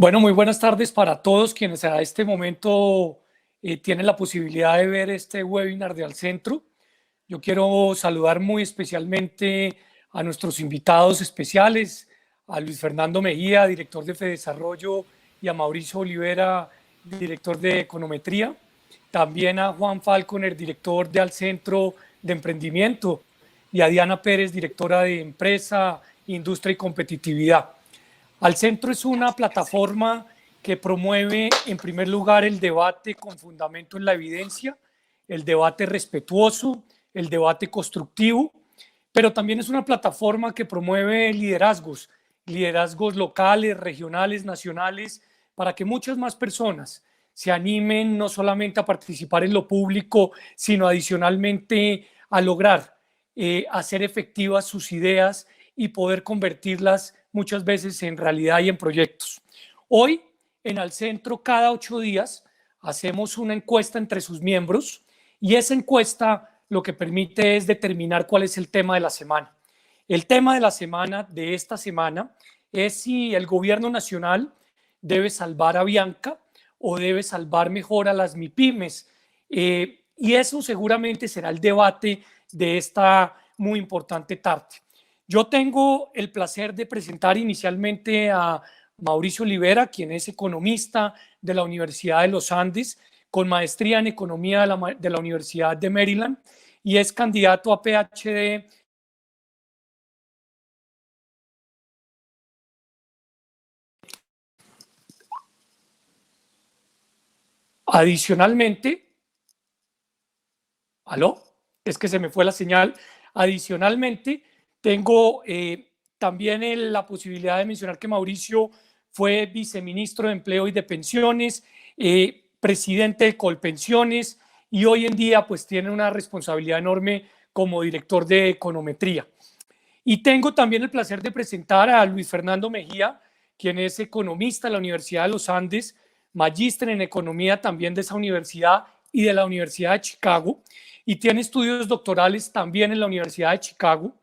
Bueno, muy buenas tardes para todos quienes a este momento tienen la posibilidad de ver este webinar de Alcentro. Yo quiero saludar muy especialmente a nuestros invitados especiales, a Luis Fernando Mejía, director de FEDesarrollo, y a Mauricio Olivera, director de Econometría. También a Juan Falconer, director de Alcentro de Emprendimiento, y a Diana Pérez, directora de Empresa, Industria y Competitividad. Alcentro es una plataforma que promueve, en primer lugar, el debate con fundamento en la evidencia, el debate respetuoso, el debate constructivo, pero también es una plataforma que promueve liderazgos locales, regionales, nacionales, para que muchas más personas se animen no solamente a participar en lo público, sino adicionalmente a lograr hacer efectivas sus ideas y poder convertirlas muchas veces en realidad y en proyectos. Hoy, en Alcentro, cada 8 días hacemos una encuesta entre sus miembros y esa encuesta lo que permite es determinar cuál es el tema de la semana. El tema de la semana, de esta semana, es si el gobierno nacional debe salvar a Bianca o debe salvar mejor a las MIPYMES. Y eso seguramente será el debate de esta muy importante tarde. Yo tengo el placer de presentar inicialmente a Mauricio Olivera, quien es economista de la Universidad de los Andes, con maestría en economía de la Universidad de Maryland y es candidato a PhD. Adicionalmente, ¿aló? Es que se me fue la señal. Adicionalmente, tengo también la posibilidad de mencionar que Mauricio fue viceministro de Empleo y de Pensiones, presidente de Colpensiones y hoy en día pues tiene una responsabilidad enorme como director de Econometría. Y tengo también el placer de presentar a Luis Fernando Mejía, quien es economista de la Universidad de los Andes, magíster en economía también de esa universidad y de la Universidad de Chicago, y tiene estudios doctorales también en la Universidad de Chicago.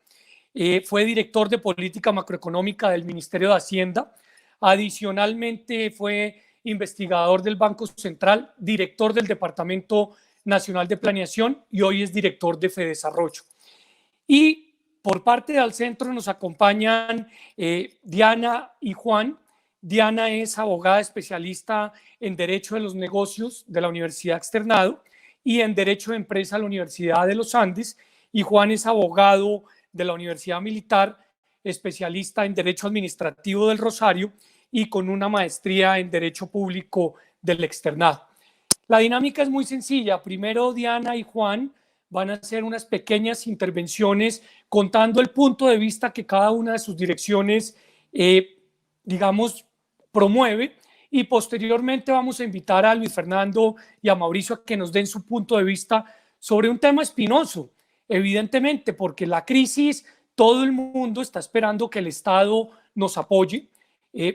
Fue director de política macroeconómica del Ministerio de Hacienda. Adicionalmente fue investigador del Banco Central, director del Departamento Nacional de Planeación y hoy es director de FEDesarrollo. Y por parte de Alcentro nos acompañan Diana y Juan. Diana es abogada especialista en Derecho de los Negocios de la Universidad Externado y en Derecho de Empresa de la Universidad de los Andes. Y Juan es abogado de la Universidad Militar, especialista en Derecho Administrativo del Rosario y con una maestría en Derecho Público del Externado. La dinámica es muy sencilla. Primero, Diana y Juan van a hacer unas pequeñas intervenciones contando el punto de vista que cada una de sus direcciones, digamos, promueve, y posteriormente vamos a invitar a Luis Fernando y a Mauricio a que nos den su punto de vista sobre un tema espinoso, evidentemente, porque la crisis, todo el mundo está esperando que el Estado nos apoye,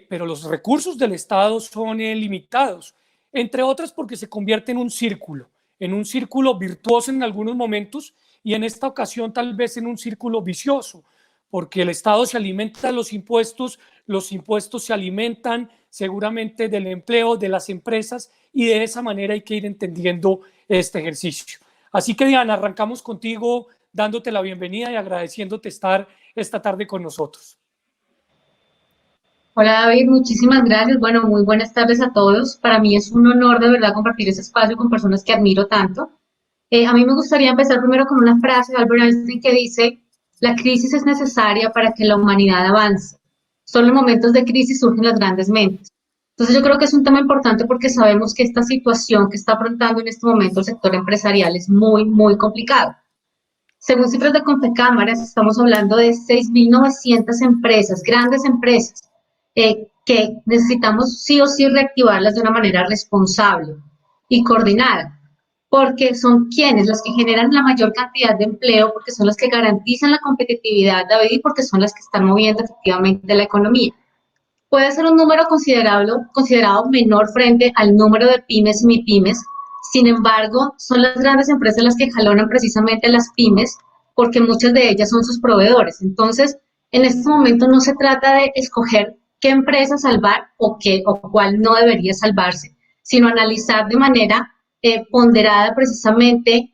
pero los recursos del Estado son limitados, entre otras porque se convierte en un círculo virtuoso en algunos momentos y en esta ocasión tal vez en un círculo vicioso, porque el Estado se alimenta de los impuestos se alimentan seguramente del empleo de las empresas y de esa manera hay que ir entendiendo este ejercicio. Así que Diana, arrancamos contigo dándote la bienvenida y agradeciéndote estar esta tarde con nosotros. Hola David, muchísimas gracias. Bueno, muy buenas tardes a todos. Para mí es un honor de verdad compartir ese espacio con personas que admiro tanto. A mí me gustaría empezar primero con una frase de Albert Einstein que dice, la crisis es necesaria para que la humanidad avance. Solo en momentos de crisis surgen las grandes mentes. Entonces yo creo que es un tema importante porque sabemos que esta situación que está afrontando en este momento el sector empresarial es muy, muy complicado. Según cifras de Confecámaras, estamos hablando de 6.900 empresas, grandes empresas, que necesitamos sí o sí reactivarlas de una manera responsable y coordinada, porque son quienes las que generan la mayor cantidad de empleo, porque son las que garantizan la competitividad, David, y porque son las que están moviendo efectivamente la economía. Puede ser un número considerado menor frente al número de pymes y MIPYMES, sin embargo, son las grandes empresas las que jalonan precisamente las pymes, porque muchas de ellas son sus proveedores. Entonces, en este momento no se trata de escoger qué empresa salvar o cuál no debería salvarse, sino analizar de manera ponderada precisamente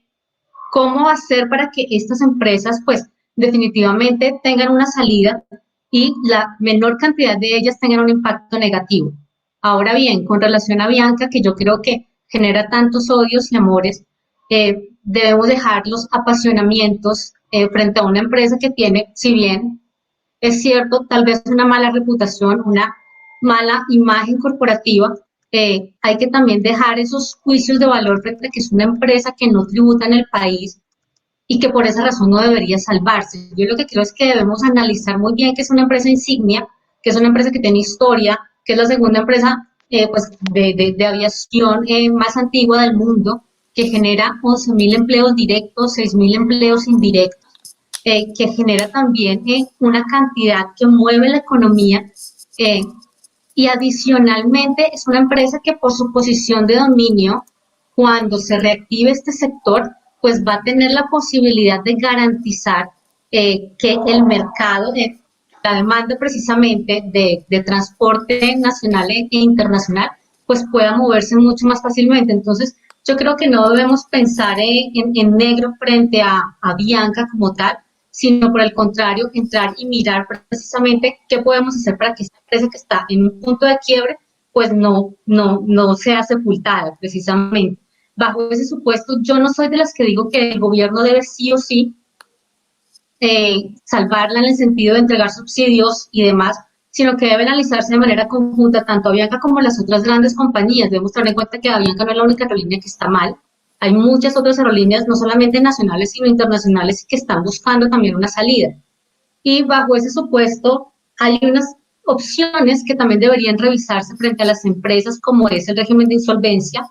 cómo hacer para que estas empresas, pues, definitivamente tengan una salida y la menor cantidad de ellas tengan un impacto negativo. Ahora bien, con relación a Bianca, que yo creo que genera tantos odios y amores, debemos dejar los apasionamientos frente a una empresa que tiene, si bien es cierto, tal vez una mala reputación, una mala imagen corporativa, hay que también dejar esos juicios de valor frente a que es una empresa que no tributa en el país y que por esa razón no debería salvarse. Yo lo que creo es que debemos analizar muy bien que es una empresa insignia, que es una empresa que tiene historia, que es la segunda empresa pues de aviación más antigua del mundo, que genera 11.000 empleos directos, 6.000 empleos indirectos, que genera también una cantidad que mueve la economía eh, y adicionalmente es una empresa que por su posición de dominio, cuando se reactive este sector, pues va a tener la posibilidad de garantizar que el mercado, la demanda precisamente de transporte nacional e internacional, pues pueda moverse mucho más fácilmente. Entonces, yo creo que no debemos pensar en negro frente a Bianca como tal, sino por el contrario, entrar y mirar precisamente qué podemos hacer para que esta empresa que está en un punto de quiebre, pues no sea sepultada precisamente. Bajo ese supuesto, yo no soy de las que digo que el gobierno debe sí o sí salvarla en el sentido de entregar subsidios y demás, sino que debe analizarse de manera conjunta tanto Avianca como las otras grandes compañías. Debemos tener en cuenta que Avianca no es la única aerolínea que está mal. Hay muchas otras aerolíneas, no solamente nacionales, sino internacionales, que están buscando también una salida. Y bajo ese supuesto, hay unas opciones que también deberían revisarse frente a las empresas, como es el régimen de insolvencia,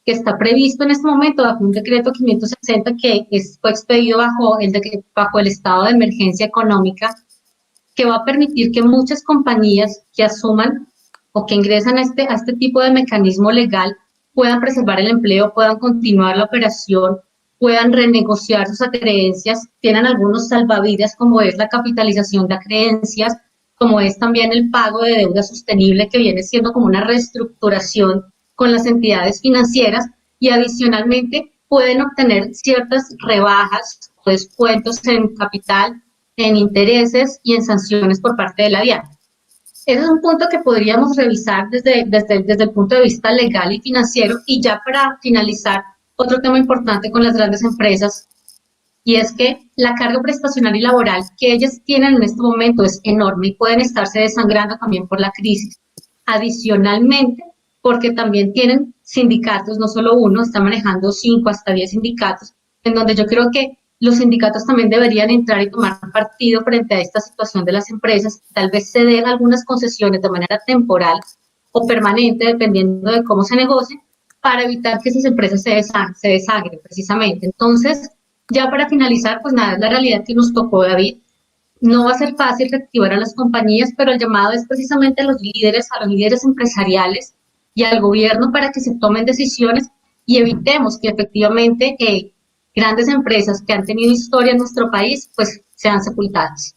que está previsto en este momento bajo un decreto 560 que fue expedido bajo el estado de emergencia económica, que va a permitir que muchas compañías que asuman o que ingresan a este tipo de mecanismo legal puedan preservar el empleo, puedan continuar la operación, puedan renegociar sus acreencias, tienen algunos salvavidas como es la capitalización de acreencias, como es también el pago de deuda sostenible que viene siendo como una reestructuración con las entidades financieras y adicionalmente pueden obtener ciertas rebajas o descuentos en capital, en intereses y en sanciones por parte de la DIAN. Ese es un punto que podríamos revisar desde el punto de vista legal y financiero. Y ya para finalizar, otro tema importante con las grandes empresas, y es que la carga prestacional y laboral que ellas tienen en este momento es enorme y pueden estarse desangrando también por la crisis. Adicionalmente, porque también tienen sindicatos, no solo uno, está manejando 5 hasta 10 sindicatos, en donde yo creo que los sindicatos también deberían entrar y tomar partido frente a esta situación de las empresas, tal vez ceder algunas concesiones de manera temporal o permanente, dependiendo de cómo se negocie, para evitar que esas empresas se desagren precisamente. Entonces, ya para finalizar, pues nada, es la realidad que nos tocó, David. No va a ser fácil reactivar a las compañías, pero el llamado es precisamente a los líderes empresariales y al gobierno para que se tomen decisiones y evitemos que efectivamente grandes empresas que han tenido historia en nuestro país, pues sean sepultadas.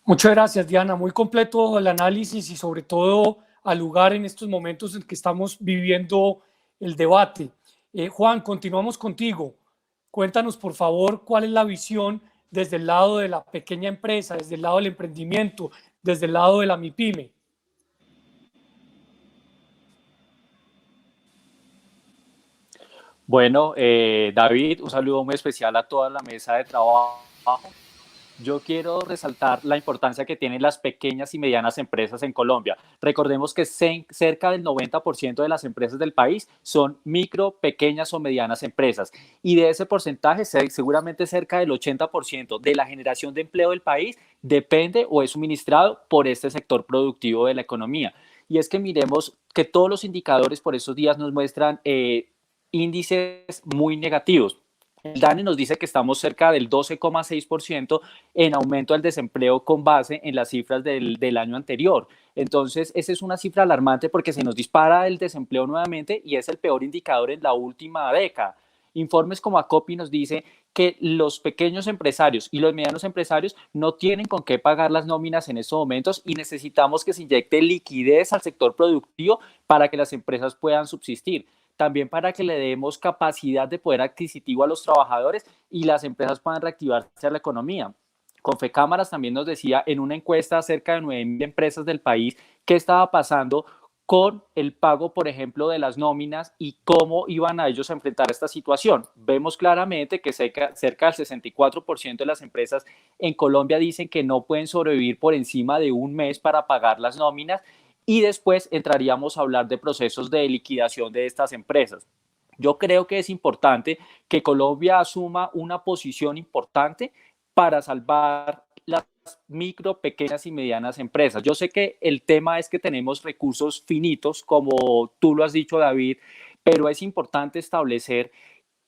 Muchas gracias, Diana. Muy completo el análisis y sobre todo al lugar en estos momentos en que estamos viviendo el debate. Juan, continuamos contigo. Cuéntanos, por favor, cuál es la visión desde el lado de la pequeña empresa, desde el lado del emprendimiento, desde el lado de la MIPYME. Bueno, David, un saludo muy especial a toda la mesa de trabajo. Yo quiero resaltar la importancia que tienen las pequeñas y medianas empresas en Colombia. Recordemos que cerca del 90% de las empresas del país son micro, pequeñas o medianas empresas. Y de ese porcentaje, seguramente cerca del 80% de la generación de empleo del país depende o es suministrado por este sector productivo de la economía. Y es que miremos que todos los indicadores por esos días nos muestran índices muy negativos. El DANE nos dice que estamos cerca del 12,6% en aumento del desempleo con base en las cifras del año anterior. Entonces, esa es una cifra alarmante porque se nos dispara el desempleo nuevamente y es el peor indicador en la última década. Informes como Acopi nos dicen que los pequeños empresarios y los medianos empresarios no tienen con qué pagar las nóminas en estos momentos y necesitamos que se inyecte liquidez al sector productivo para que las empresas puedan subsistir. También para que le demos capacidad de poder adquisitivo a los trabajadores y las empresas puedan reactivarse a la economía. Confecámaras también nos decía en una encuesta a cerca de 9.000 empresas del país qué estaba pasando con el pago, por ejemplo, de las nóminas y cómo iban a ellos a enfrentar esta situación. Vemos claramente que cerca del 64% de las empresas en Colombia dicen que no pueden sobrevivir por encima de un mes para pagar las nóminas y después entraríamos a hablar de procesos de liquidación de estas empresas. Yo creo que es importante que Colombia asuma una posición importante para salvar las micro, pequeñas y medianas empresas. Yo sé que el tema es que tenemos recursos finitos, como tú lo has dicho, David, pero es importante establecer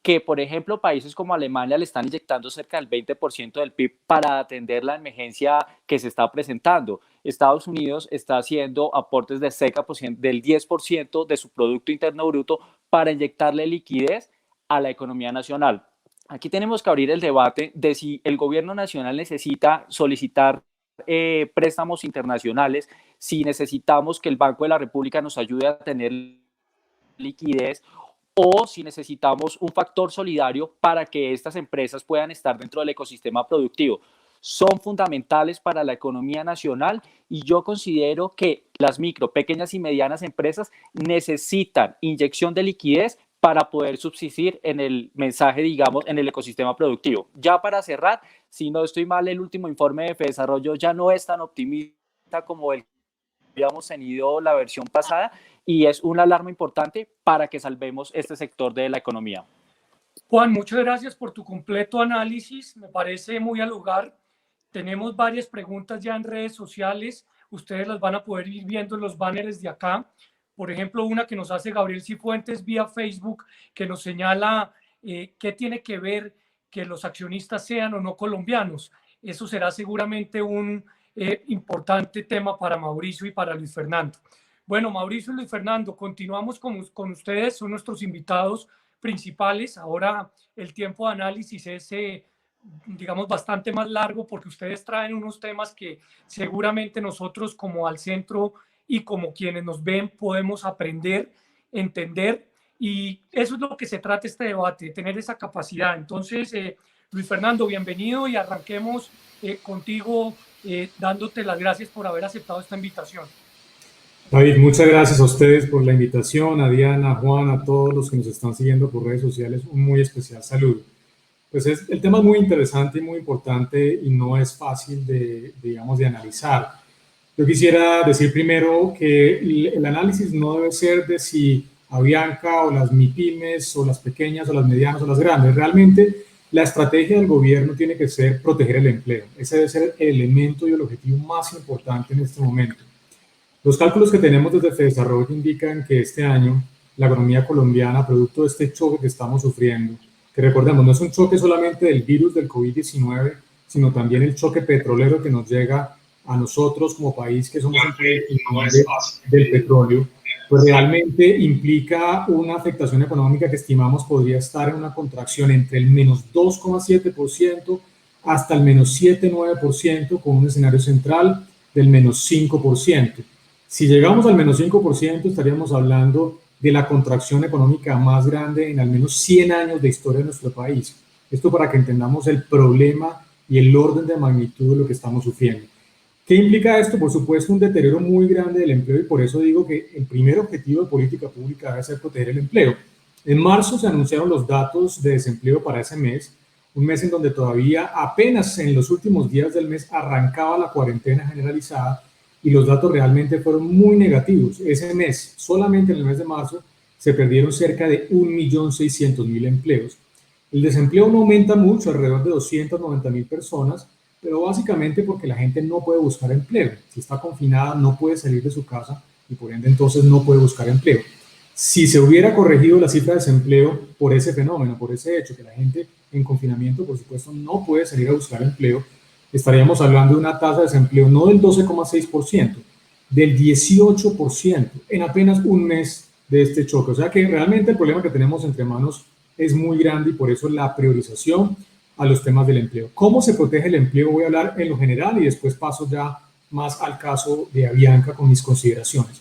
que, por ejemplo, países como Alemania le están inyectando cerca del 20% del PIB para atender la emergencia que se está presentando. Estados Unidos está haciendo aportes de cerca del 10% de su Producto Interno Bruto para inyectarle liquidez a la economía nacional. Aquí tenemos que abrir el debate de si el gobierno nacional necesita solicitar préstamos internacionales, si necesitamos que el Banco de la República nos ayude a tener liquidez o si necesitamos un factor solidario para que estas empresas puedan estar dentro del ecosistema productivo. Son fundamentales para la economía nacional y yo considero que las micro, pequeñas y medianas empresas necesitan inyección de liquidez para poder subsistir en el mensaje, digamos, en el ecosistema productivo. Ya para cerrar, si no estoy mal, el último informe de Fedesarrollo ya no es tan optimista como el que habíamos tenido la versión pasada y es una alarma importante para que salvemos este sector de la economía. Juan, muchas gracias por tu completo análisis, me parece muy al lugar. Tenemos varias preguntas ya en redes sociales, ustedes las van a poder ir viendo en los banners de acá. Por ejemplo, una que nos hace Gabriel Cifuentes vía Facebook, que nos señala qué tiene que ver que los accionistas sean o no colombianos. Eso será seguramente un importante tema para Mauricio y para Luis Fernando. Bueno, Mauricio y Luis Fernando, continuamos con ustedes, son nuestros invitados principales. Ahora el tiempo de análisis es, digamos, bastante más largo porque ustedes traen unos temas que seguramente nosotros como al centro y como quienes nos ven podemos aprender, entender, y eso es lo que se trata este debate, tener esa capacidad. Entonces, Luis Fernando, bienvenido y arranquemos contigo dándote las gracias por haber aceptado esta invitación. David, muchas gracias a ustedes por la invitación, a Diana, a Juan, a todos los que nos están siguiendo por redes sociales, un muy especial saludo. Pues el tema es muy interesante y muy importante y no es fácil digamos, de analizar. Yo quisiera decir primero que el análisis no debe ser de si Avianca o las MIPYMES o las pequeñas o las medianas o las grandes. Realmente la estrategia del gobierno tiene que ser proteger el empleo. Ese debe ser el elemento y el objetivo más importante en este momento. Los cálculos que tenemos desde Fedesarrollo indican que este año la economía colombiana, producto de este choque que estamos sufriendo, que recordemos, no es un choque solamente del virus del COVID-19, sino también el choque petrolero que nos llega a nosotros como país que somos un país del petróleo, pues realmente implica una afectación económica que estimamos podría estar en una contracción entre el menos 2,7% hasta el menos 7,9%, con un escenario central del menos 5%. Si llegamos al menos 5%, estaríamos hablando de la contracción económica más grande en al menos 100 años de historia de nuestro país. Esto para que entendamos el problema y el orden de magnitud de lo que estamos sufriendo. ¿Qué implica esto? Por supuesto, un deterioro muy grande del empleo y por eso digo que el primer objetivo de política pública debe ser proteger el empleo. En marzo se anunciaron los datos de desempleo para ese mes, un mes en donde todavía apenas en los últimos días del mes arrancaba la cuarentena generalizada y los datos realmente fueron muy negativos. Ese mes, solamente en el mes de marzo, se perdieron cerca de 1.600.000 empleos. El desempleo no aumenta mucho, alrededor de 290.000 personas, pero básicamente porque la gente no puede buscar empleo. Si está confinada, no puede salir de su casa y por ende entonces no puede buscar empleo. Si se hubiera corregido la cifra de desempleo por ese fenómeno, por ese hecho, que la gente en confinamiento, por supuesto, no puede salir a buscar empleo, estaríamos hablando de una tasa de desempleo no del 12,6%, del 18% en apenas un mes de este choque. O sea que realmente el problema que tenemos entre manos es muy grande y por eso la priorización a los temas del empleo. ¿Cómo se protege el empleo? Voy a hablar en lo general y después paso ya más al caso de Avianca con mis consideraciones.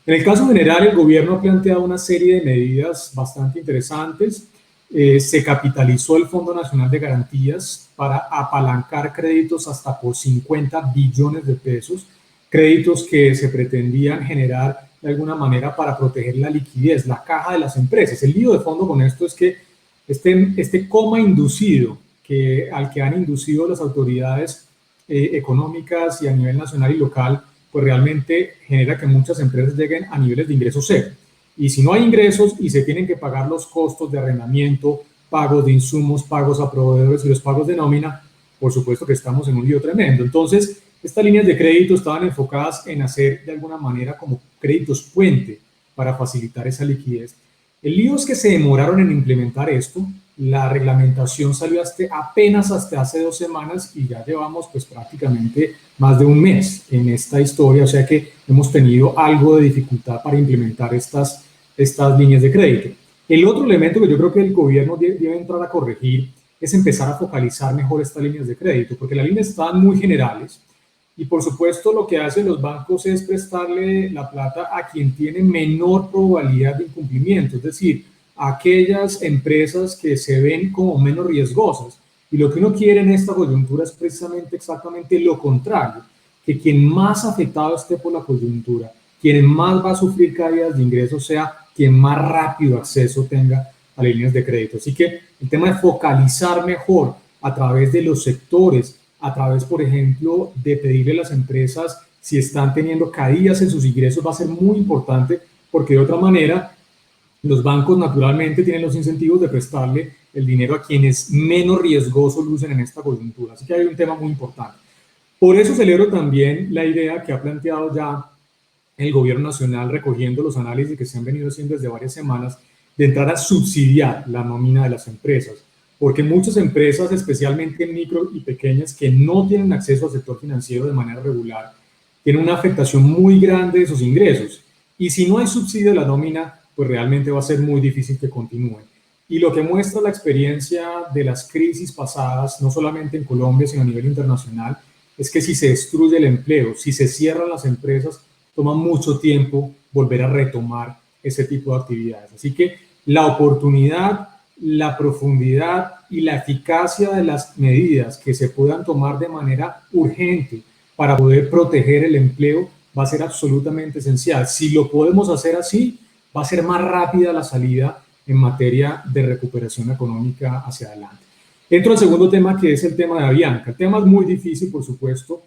En el caso general, el gobierno ha planteado una serie de medidas bastante interesantes. Se capitalizó el Fondo Nacional de Garantías para apalancar créditos hasta por 50 billones de pesos, créditos que se pretendían generar de alguna manera para proteger la liquidez, la caja de las empresas. El lío de fondo con esto es que este coma inducido al que han inducido las autoridades económicas y a nivel nacional y local, pues realmente genera que muchas empresas lleguen a niveles de ingresos cero. Y si no hay ingresos y se tienen que pagar los costos de arrendamiento, pagos de insumos, pagos a proveedores y los pagos de nómina, por supuesto que estamos en un lío tremendo. Entonces, estas líneas de crédito estaban enfocadas en hacer de alguna manera como créditos puente para facilitar esa liquidez. El lío es que se demoraron en implementar esto. La reglamentación salió apenas hasta hace 2 semanas y ya llevamos pues prácticamente más de un mes en esta historia, o sea que hemos tenido algo de dificultad para implementar estas líneas de crédito. El otro elemento que yo creo que el gobierno debe entrar a corregir es empezar a focalizar mejor estas líneas de crédito, porque las líneas están muy generales y por supuesto lo que hacen los bancos es prestarle la plata a quien tiene menor probabilidad de incumplimiento, es decir, aquellas empresas que se ven como menos riesgosas. Y lo que uno quiere en esta coyuntura es precisamente exactamente lo contrario, que quien más afectado esté por la coyuntura, quien más va a sufrir caídas de ingresos, sea quien más rápido acceso tenga a líneas de crédito. Así que el tema de focalizar mejor a través de los sectores, a través, por ejemplo, de pedirle a las empresas si están teniendo caídas en sus ingresos va a ser muy importante, porque de otra manera los bancos naturalmente tienen los incentivos de prestarle el dinero a quienes menos riesgosos lucen en esta coyuntura. Así que hay un tema muy importante. Por eso celebro también la idea que ha planteado ya el gobierno nacional, recogiendo los análisis que se han venido haciendo desde varias semanas, de entrar a subsidiar la nómina de las empresas. Porque muchas empresas, especialmente micro y pequeñas, que no tienen acceso al sector financiero de manera regular, tienen una afectación muy grande de sus ingresos. Y si no hay subsidio de la nómina, pues realmente va a ser muy difícil que continúen. Y lo que muestra la experiencia de las crisis pasadas, no solamente en Colombia, sino a nivel internacional, es que si se destruye el empleo, si se cierran las empresas, toma mucho tiempo volver a retomar ese tipo de actividades. Así que la oportunidad, la profundidad y la eficacia de las medidas que se puedan tomar de manera urgente para poder proteger el empleo va a ser absolutamente esencial. Si lo podemos hacer así, va a ser más rápida la salida en materia de recuperación económica hacia adelante. Entro al segundo tema, que es el tema de Avianca. El tema es muy difícil, por supuesto.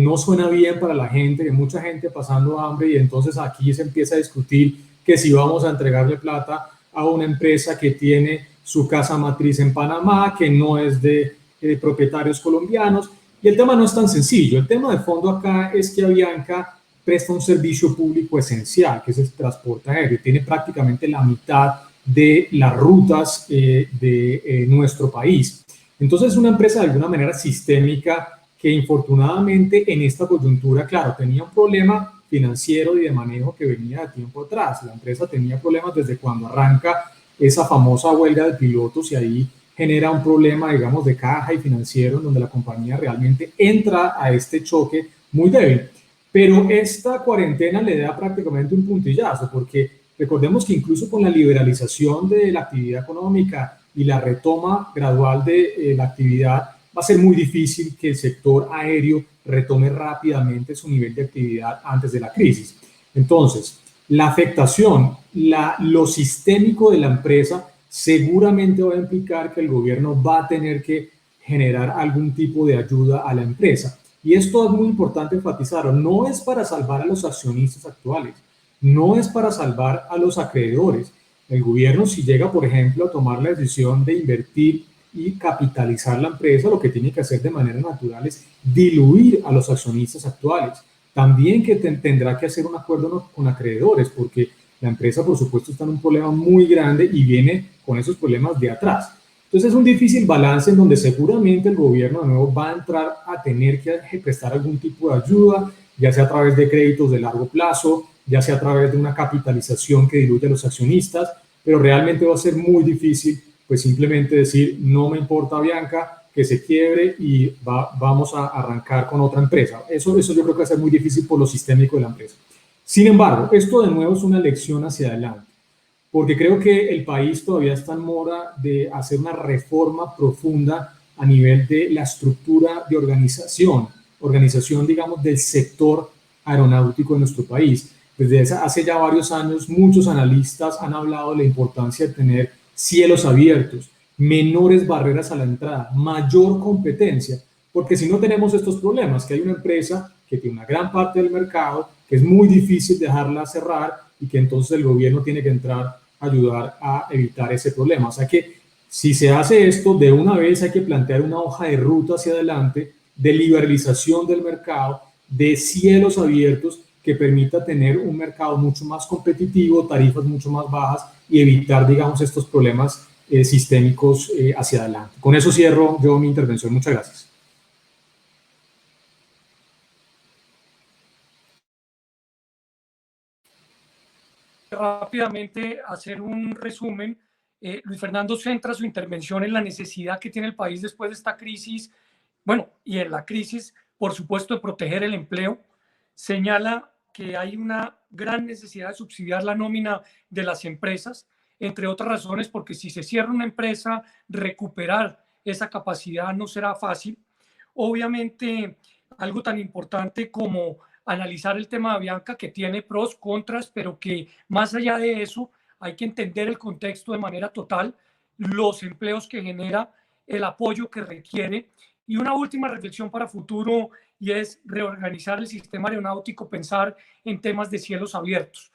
No suena bien para la gente, hay mucha gente pasando hambre y entonces aquí se empieza a discutir que si vamos a entregarle plata a una empresa que tiene su casa matriz en Panamá, que no es de propietarios colombianos. Y el tema no es tan sencillo. El tema de fondo acá es que Avianca presta un servicio público esencial, que es el transporte aéreo. Tiene prácticamente la mitad de las rutas de nuestro país. Entonces es una empresa de alguna manera sistémica que infortunadamente en esta coyuntura, claro, tenía un problema financiero y de manejo que venía de tiempo atrás. La empresa tenía problemas desde cuando arranca esa famosa huelga de pilotos y ahí genera un problema, digamos, de caja y financiero en donde la compañía realmente entra a este choque muy débil. Pero esta cuarentena le da prácticamente un puntillazo, porque recordemos que incluso con la liberalización de la actividad económica y la retoma gradual de la actividad, va a ser muy difícil que el sector aéreo retome rápidamente su nivel de actividad antes de la crisis. Entonces, la afectación, lo sistémico de la empresa seguramente va a implicar que el gobierno va a tener que generar algún tipo de ayuda a la empresa. Y esto es muy importante enfatizarlo, no es para salvar a los accionistas actuales, no es para salvar a los acreedores. El gobierno, si llega, por ejemplo, a tomar la decisión de invertir y capitalizar la empresa, lo que tiene que hacer de manera natural es diluir a los accionistas actuales. También que tendrá que hacer un acuerdo con acreedores, porque la empresa, por supuesto, está en un problema muy grande y viene con esos problemas de atrás. Entonces es un difícil balance en donde seguramente el gobierno de nuevo va a entrar a tener que prestar algún tipo de ayuda, ya sea a través de créditos de largo plazo, ya sea a través de una capitalización que diluya a los accionistas, pero realmente va a ser muy difícil pues simplemente decir, no me importa Avianca, que se quiebre y vamos a arrancar con otra empresa. Eso yo creo que va a ser muy difícil por lo sistémico de la empresa. Sin embargo, esto de nuevo es una lección hacia adelante, porque creo que el país todavía está en mora de hacer una reforma profunda a nivel de la estructura de organización, digamos, del sector aeronáutico de nuestro país. Desde hace ya varios años, muchos analistas han hablado de la importancia de tener cielos abiertos, menores barreras a la entrada, mayor competencia, porque si no tenemos estos problemas, que hay una empresa que tiene una gran parte del mercado, que es muy difícil dejarla cerrar y que entonces el gobierno tiene que entrar a ayudar a evitar ese problema. O sea que si se hace esto, de una vez hay que plantear una hoja de ruta hacia adelante de liberalización del mercado, de cielos abiertos que permita tener un mercado mucho más competitivo, tarifas mucho más bajas y evitar, digamos, estos problemas sistémicos hacia adelante. Con eso cierro yo mi intervención. Muchas gracias. Rápidamente hacer un resumen. Luis Fernando centra su intervención en la necesidad que tiene el país después de esta crisis, bueno, y en la crisis, por supuesto, de proteger el empleo. Señala que hay una gran necesidad de subsidiar la nómina de las empresas, entre otras razones, porque si se cierra una empresa, recuperar esa capacidad no será fácil. Obviamente, algo tan importante como analizar el tema de Avianca, que tiene pros, contras, pero que más allá de eso hay que entender el contexto de manera total, los empleos que genera, el apoyo que requiere. Y una última reflexión para futuro, y es reorganizar el sistema aeronáutico, pensar en temas de cielos abiertos.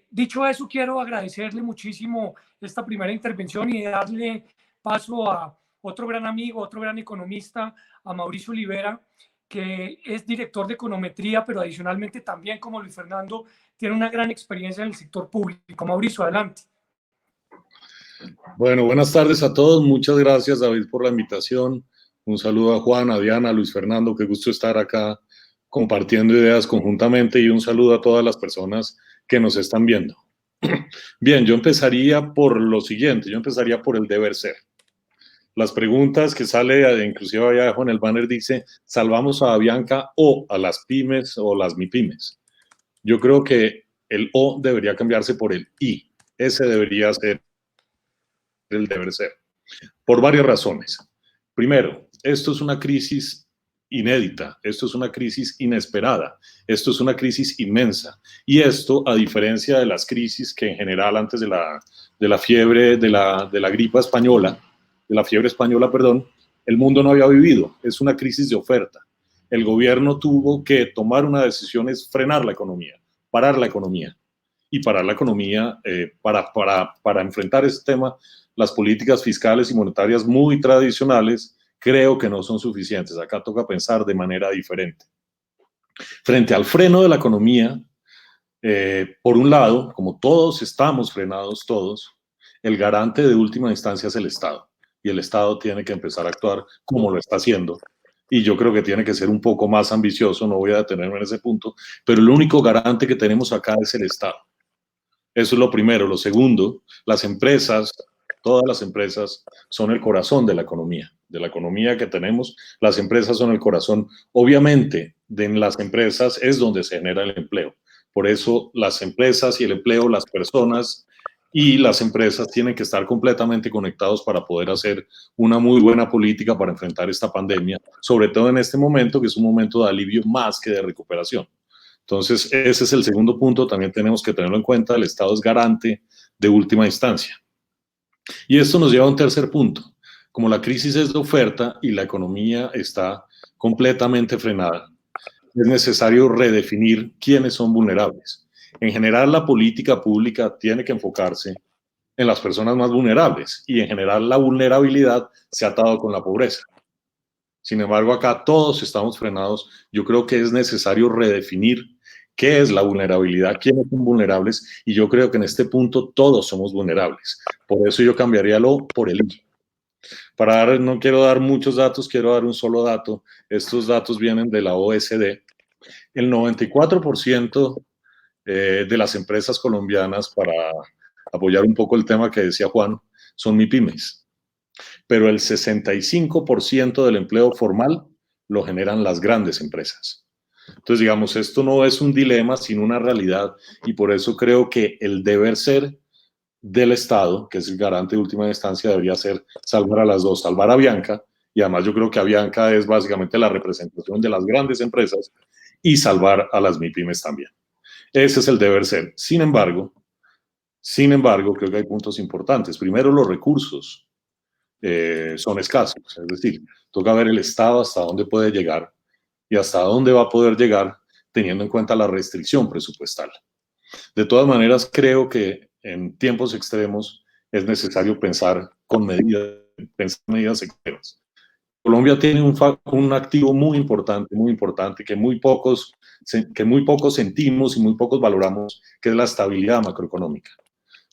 Dicho eso, quiero agradecerle muchísimo esta primera intervención y darle paso a otro gran amigo, otro gran economista, a Mauricio Olivera, que es director de econometría, pero adicionalmente también, como Luis Fernando, tiene una gran experiencia en el sector público. Mauricio, adelante. Bueno, buenas tardes a todos. Muchas gracias, David, por la invitación. Un saludo a Juan, a Diana, a Luis Fernando. Qué gusto estar acá compartiendo ideas conjuntamente y un saludo a todas las personas que nos están viendo. Bien, yo empezaría por lo siguiente. Yo empezaría por el deber ser. Las preguntas que sale, inclusive allá abajo en el banner dice, ¿salvamos a Avianca o a las pymes o las MIPYMES? Yo creo que el O debería cambiarse por el I. Ese debería ser el deber ser, por varias razones. Primero, esto es una crisis inédita, esto es una crisis inesperada, esto es una crisis inmensa, y esto, a diferencia de las crisis que en general antes de la fiebre, de la gripe española, perdón, el mundo no había vivido. Es una crisis de oferta. El gobierno tuvo que tomar una decisión, es frenar la economía, parar la economía, y parar la economía para enfrentar este tema. Las políticas fiscales y monetarias muy tradicionales creo que no son suficientes. Acá toca pensar de manera diferente. Frente al freno de la economía, por un lado, como todos estamos frenados todos, el garante de última instancia es el Estado. Y el Estado tiene que empezar a actuar como lo está haciendo. Y yo creo que tiene que ser un poco más ambicioso, no voy a detenerme en ese punto, pero el único garante que tenemos acá es el Estado. Eso es lo primero. Lo segundo, las empresas, todas las empresas son el corazón de la economía que tenemos. Las empresas son el corazón. Obviamente, en las empresas es donde se genera el empleo. Por eso las empresas y el empleo, las personas y las empresas tienen que estar completamente conectados para poder hacer una muy buena política para enfrentar esta pandemia, sobre todo en este momento, que es un momento de alivio más que de recuperación. Entonces, ese es el segundo punto, también tenemos que tenerlo en cuenta, el Estado es garante de última instancia. Y esto nos lleva a un tercer punto. Como la crisis es de oferta y la economía está completamente frenada, es necesario redefinir quiénes son vulnerables. En general, la política pública tiene que enfocarse en las personas más vulnerables y en general la vulnerabilidad se ha atado con la pobreza. Sin embargo, acá todos estamos frenados. Yo creo que es necesario redefinir qué es la vulnerabilidad, quiénes son vulnerables, y yo creo que en este punto todos somos vulnerables. Por eso yo cambiaría lo por el I. No quiero dar muchos datos, quiero dar un solo dato. Estos datos vienen de la OECD. El 94% de las empresas colombianas, para apoyar un poco el tema que decía Juan, son MIPYMES. Pero el 65% del empleo formal lo generan las grandes empresas. Entonces, digamos, esto no es un dilema, sino una realidad, y por eso creo que el deber ser del Estado, que es el garante de última instancia, debería ser salvar a las dos, salvar a Avianca, y además yo creo que Avianca es básicamente la representación de las grandes empresas, y salvar a las MIPYMES también. Ese es el deber ser. Sin embargo, creo que hay puntos importantes. Primero, los recursos son escasos, es decir, toca ver el Estado hasta dónde puede llegar y hasta dónde va a poder llegar teniendo en cuenta la restricción presupuestal. De todas maneras, creo que en tiempos extremos es necesario pensar con medidas extremas. Colombia tiene un activo muy importante que muy pocos sentimos y muy pocos valoramos, que es la estabilidad macroeconómica.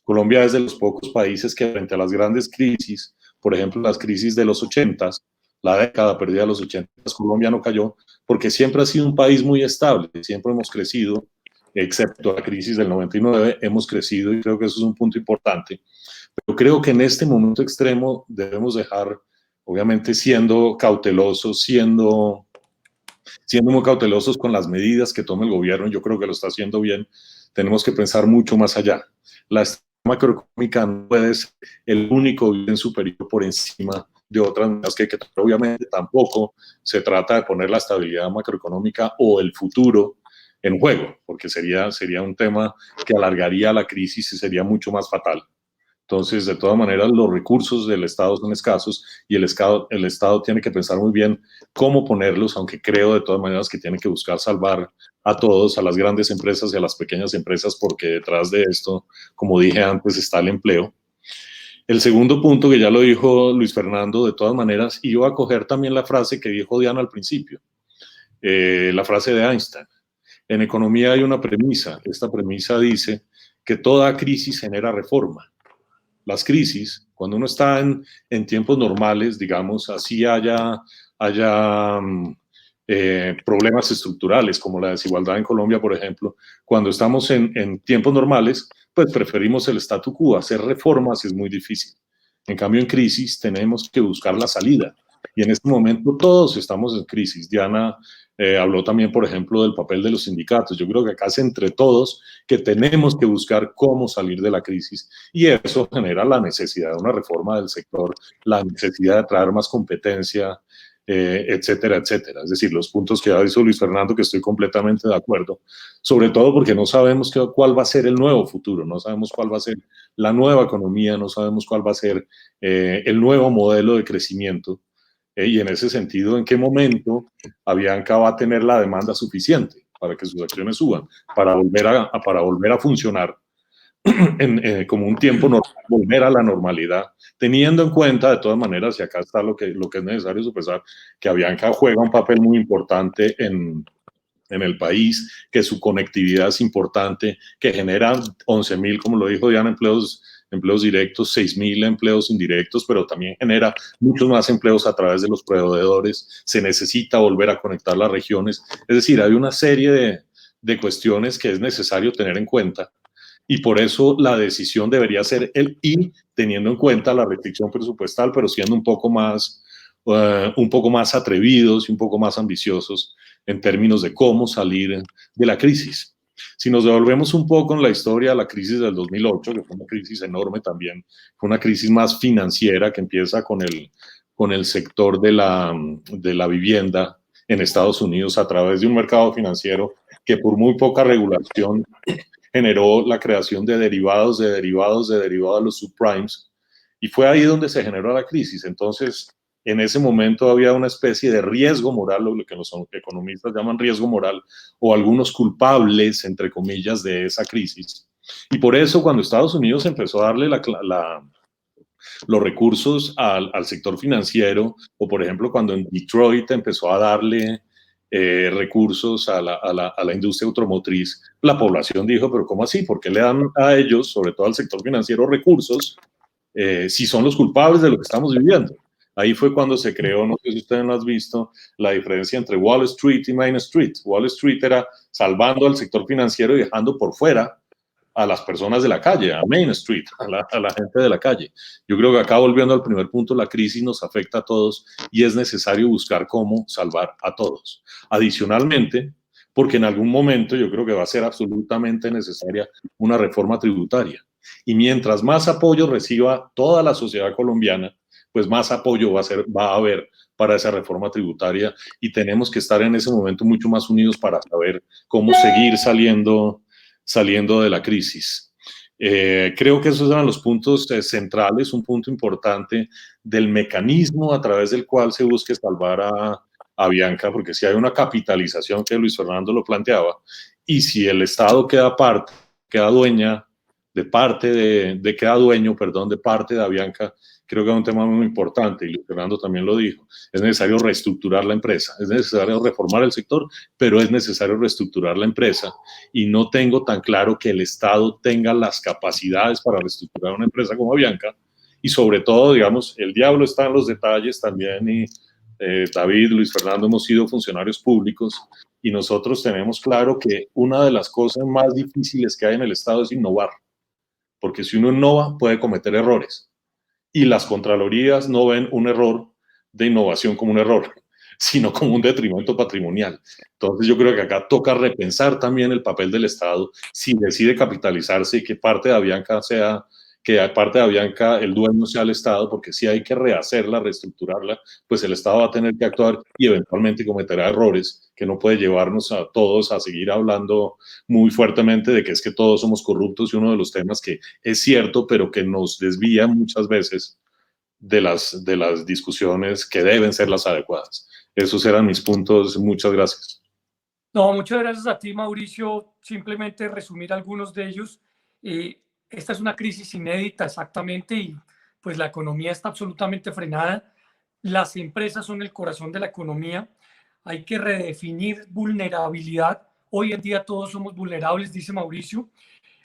Colombia es de los pocos países que frente a las grandes crisis, por ejemplo, las crisis de los 80s, la década perdida de los 80s, Colombia no cayó porque siempre ha sido un país muy estable, siempre hemos crecido, excepto la crisis del 99, hemos crecido y creo que eso es un punto importante. Pero creo que en este momento extremo debemos dejar, obviamente siendo cautelosos, siendo muy cautelosos con las medidas que tome el gobierno, yo creo que lo está haciendo bien, tenemos que pensar mucho más allá. La estabilidad macroeconómica no puede ser el único bien superior por encima de otras medidas que obviamente tampoco se trata de poner la estabilidad macroeconómica o el futuro en juego, porque sería un tema que alargaría la crisis y sería mucho más fatal. Entonces, de todas maneras, los recursos del Estado son escasos y el Estado tiene que pensar muy bien cómo ponerlos, aunque creo de todas maneras que tiene que buscar salvar a todos, a las grandes empresas y a las pequeñas empresas, porque detrás de esto, como dije antes, está el empleo. El segundo punto, que ya lo dijo Luis Fernando, de todas maneras, iba a coger también la frase que dijo Diana al principio, la frase de Einstein. En economía hay una premisa. Esta premisa dice que toda crisis genera reforma. Las crisis, cuando uno está en tiempos normales, digamos, así haya problemas estructurales, como la desigualdad en Colombia, por ejemplo, cuando estamos en tiempos normales, pues preferimos el statu quo. Hacer reformas es muy difícil. En cambio, en crisis tenemos que buscar la salida. Y en este momento todos estamos en crisis. Diana habló también, por ejemplo, del papel de los sindicatos. Yo creo que acá es entre todos que tenemos que buscar cómo salir de la crisis y eso genera la necesidad de una reforma del sector, la necesidad de traer más competencia, etcétera, etcétera. Es decir, los puntos que ha dicho Luis Fernando, que estoy completamente de acuerdo, sobre todo porque no sabemos cuál va a ser el nuevo futuro, no sabemos cuál va a ser la nueva economía, no sabemos cuál va a ser el nuevo modelo de crecimiento. Y en ese sentido, ¿en qué momento Avianca va a tener la demanda suficiente para que sus acciones suban, para volver a funcionar como un tiempo normal, volver a la normalidad, teniendo en cuenta, de todas maneras, y acá está lo que es necesario sopesar, que Avianca juega un papel muy importante en el país, que su conectividad es importante, que genera 11.000, como lo dijo Diana, empleos directos, 6.000 empleos indirectos, pero también genera muchos más empleos a través de los proveedores. Se necesita volver a conectar las regiones. Es decir, hay una serie de cuestiones que es necesario tener en cuenta y por eso la decisión debería ser teniendo en cuenta la restricción presupuestal, pero siendo un poco más atrevidos y un poco más ambiciosos en términos de cómo salir de la crisis. Si nos devolvemos un poco en la historia, la crisis del 2008, que fue una crisis enorme también, fue una crisis más financiera que empieza con el sector de la vivienda en Estados Unidos a través de un mercado financiero que por muy poca regulación generó la creación de derivados de los subprimes, y fue ahí donde se generó la crisis. Entonces, en ese momento había una especie de riesgo moral, lo que los economistas llaman riesgo moral, o algunos culpables, entre comillas, de esa crisis. Y por eso, cuando Estados Unidos empezó a darle los recursos al sector financiero, o por ejemplo, cuando en Detroit empezó a darle recursos a la industria automotriz, la población dijo, pero ¿cómo así? ¿Por qué le dan a ellos, sobre todo al sector financiero, recursos si son los culpables de lo que estamos viviendo? Ahí fue cuando se creó, no sé si ustedes lo han visto, la diferencia entre Wall Street y Main Street. Wall Street era salvando al sector financiero y dejando por fuera a las personas de la calle, a Main Street, a la gente de la calle. Yo creo que acá, volviendo al primer punto, la crisis nos afecta a todos y es necesario buscar cómo salvar a todos. Adicionalmente, porque en algún momento yo creo que va a ser absolutamente necesaria una reforma tributaria. Y mientras más apoyo reciba toda la sociedad colombiana, pues más apoyo va a haber para esa reforma tributaria y tenemos que estar en ese momento mucho más unidos para saber cómo seguir saliendo de la crisis. Creo que esos eran los puntos centrales, un punto importante del mecanismo a través del cual se busque salvar a Bianca, porque si hay una capitalización que Luis Fernando lo planteaba, y si el Estado queda dueño de parte de Avianca, creo que es un tema muy importante, y Luis Fernando también lo dijo, es necesario reestructurar la empresa, es necesario reformar el sector, pero es necesario reestructurar la empresa, y no tengo tan claro que el Estado tenga las capacidades para reestructurar una empresa como Avianca, y sobre todo, digamos, el diablo está en los detalles también, y David, Luis Fernando, hemos sido funcionarios públicos, y nosotros tenemos claro que una de las cosas más difíciles que hay en el Estado es innovar, porque si uno innova puede cometer errores, y las contralorías no ven un error de innovación como un error, sino como un detrimento patrimonial. Entonces yo creo que acá toca repensar también el papel del Estado si decide capitalizarse y que parte de Avianca el dueño sea el Estado, porque si hay que rehacerla, reestructurarla, pues el Estado va a tener que actuar y eventualmente cometerá errores que no puede llevarnos a todos a seguir hablando muy fuertemente de que es que todos somos corruptos, y uno de los temas que es cierto, pero que nos desvía muchas veces de las discusiones que deben ser las adecuadas. Esos eran mis puntos. Muchas gracias. No, muchas gracias a ti, Mauricio. Simplemente resumir algunos de ellos. Esta es una crisis inédita, exactamente, y pues la economía está absolutamente frenada. Las empresas son el corazón de la economía. Hay que redefinir vulnerabilidad. Hoy en día todos somos vulnerables, dice Mauricio.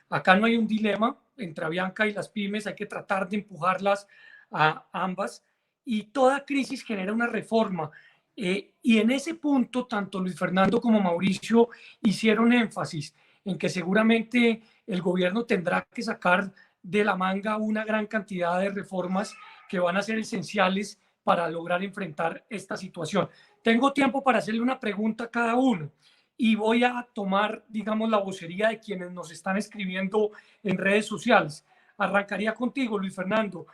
Acá no hay un dilema entre Avianca y las pymes, hay que tratar de empujarlas a ambas, y toda crisis genera una reforma. Y en ese punto, tanto Luis Fernando como Mauricio hicieron énfasis en que seguramente el gobierno tendrá que sacar de la manga una gran cantidad de reformas que van a ser esenciales para lograr enfrentar esta situación. Tengo tiempo para hacerle una pregunta a cada uno, y voy a tomar, digamos, la vocería de quienes nos están escribiendo en redes sociales. Arrancaría contigo, Luis Fernando.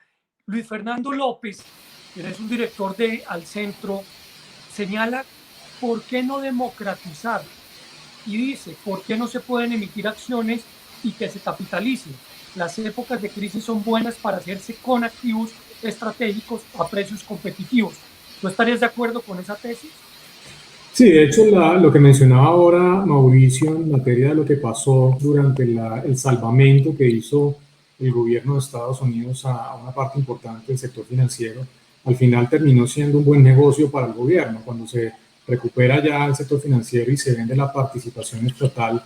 Luis Fernando López, quien es un director de Al Centro, señala por qué no democratizar, y dice por qué no se pueden emitir acciones y que se capitalicen. Las épocas de crisis son buenas para hacerse con activos estratégicos a precios competitivos. ¿Tú estarías de acuerdo con esa tesis? Sí, de hecho, lo que mencionaba ahora Mauricio en materia de lo que pasó durante el salvamento que hizo el gobierno de Estados Unidos a una parte importante del sector financiero, al final terminó siendo un buen negocio para el gobierno. Cuando se recupera ya el sector financiero y se vende la participación estatal,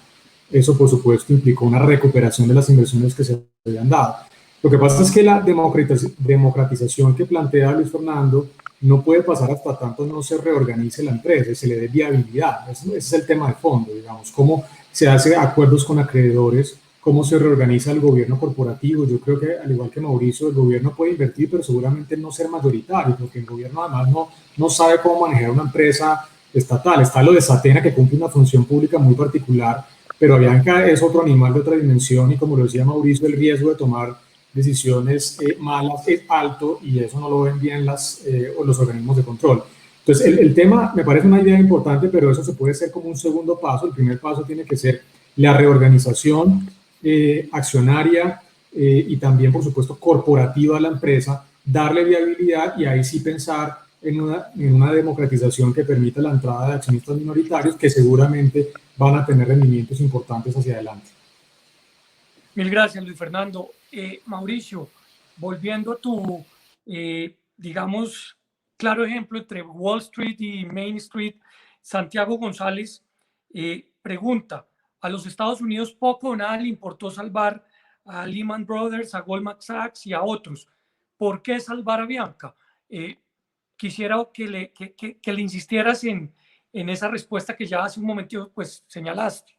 eso por supuesto implicó una recuperación de las inversiones que se habían dado. Lo que pasa es que la democratización que plantea Luis Fernando no puede pasar hasta tanto no se reorganice la empresa y se le dé viabilidad. Ese es el tema de fondo, digamos, cómo se hace acuerdos con acreedores, cómo se reorganiza el gobierno corporativo. Yo creo que, al igual que Mauricio, el gobierno puede invertir, pero seguramente no ser mayoritario, porque el gobierno además no sabe cómo manejar una empresa estatal. Está lo de Satena, que cumple una función pública muy particular, pero Avianca es otro animal de otra dimensión, y como lo decía Mauricio, el riesgo de tomar decisiones malas es alto, y eso no lo ven bien los organismos de control. Entonces, el tema me parece una idea importante, pero eso se puede hacer como un segundo paso. El primer paso tiene que ser la reorganización accionaria y también, por supuesto, corporativa a la empresa, darle viabilidad, y ahí sí pensar en una democratización que permita la entrada de accionistas minoritarios que seguramente van a tener rendimientos importantes hacia adelante. Mil gracias, Luis Fernando. Mauricio, volviendo a tu, digamos, claro ejemplo entre Wall Street y Main Street, Santiago González pregunta, a los Estados Unidos poco o nada le importó salvar a Lehman Brothers, a Goldman Sachs y a otros. ¿Por qué salvar a Bianca? Quisiera que le insistieras en esa respuesta que ya hace un momento pues señalaste.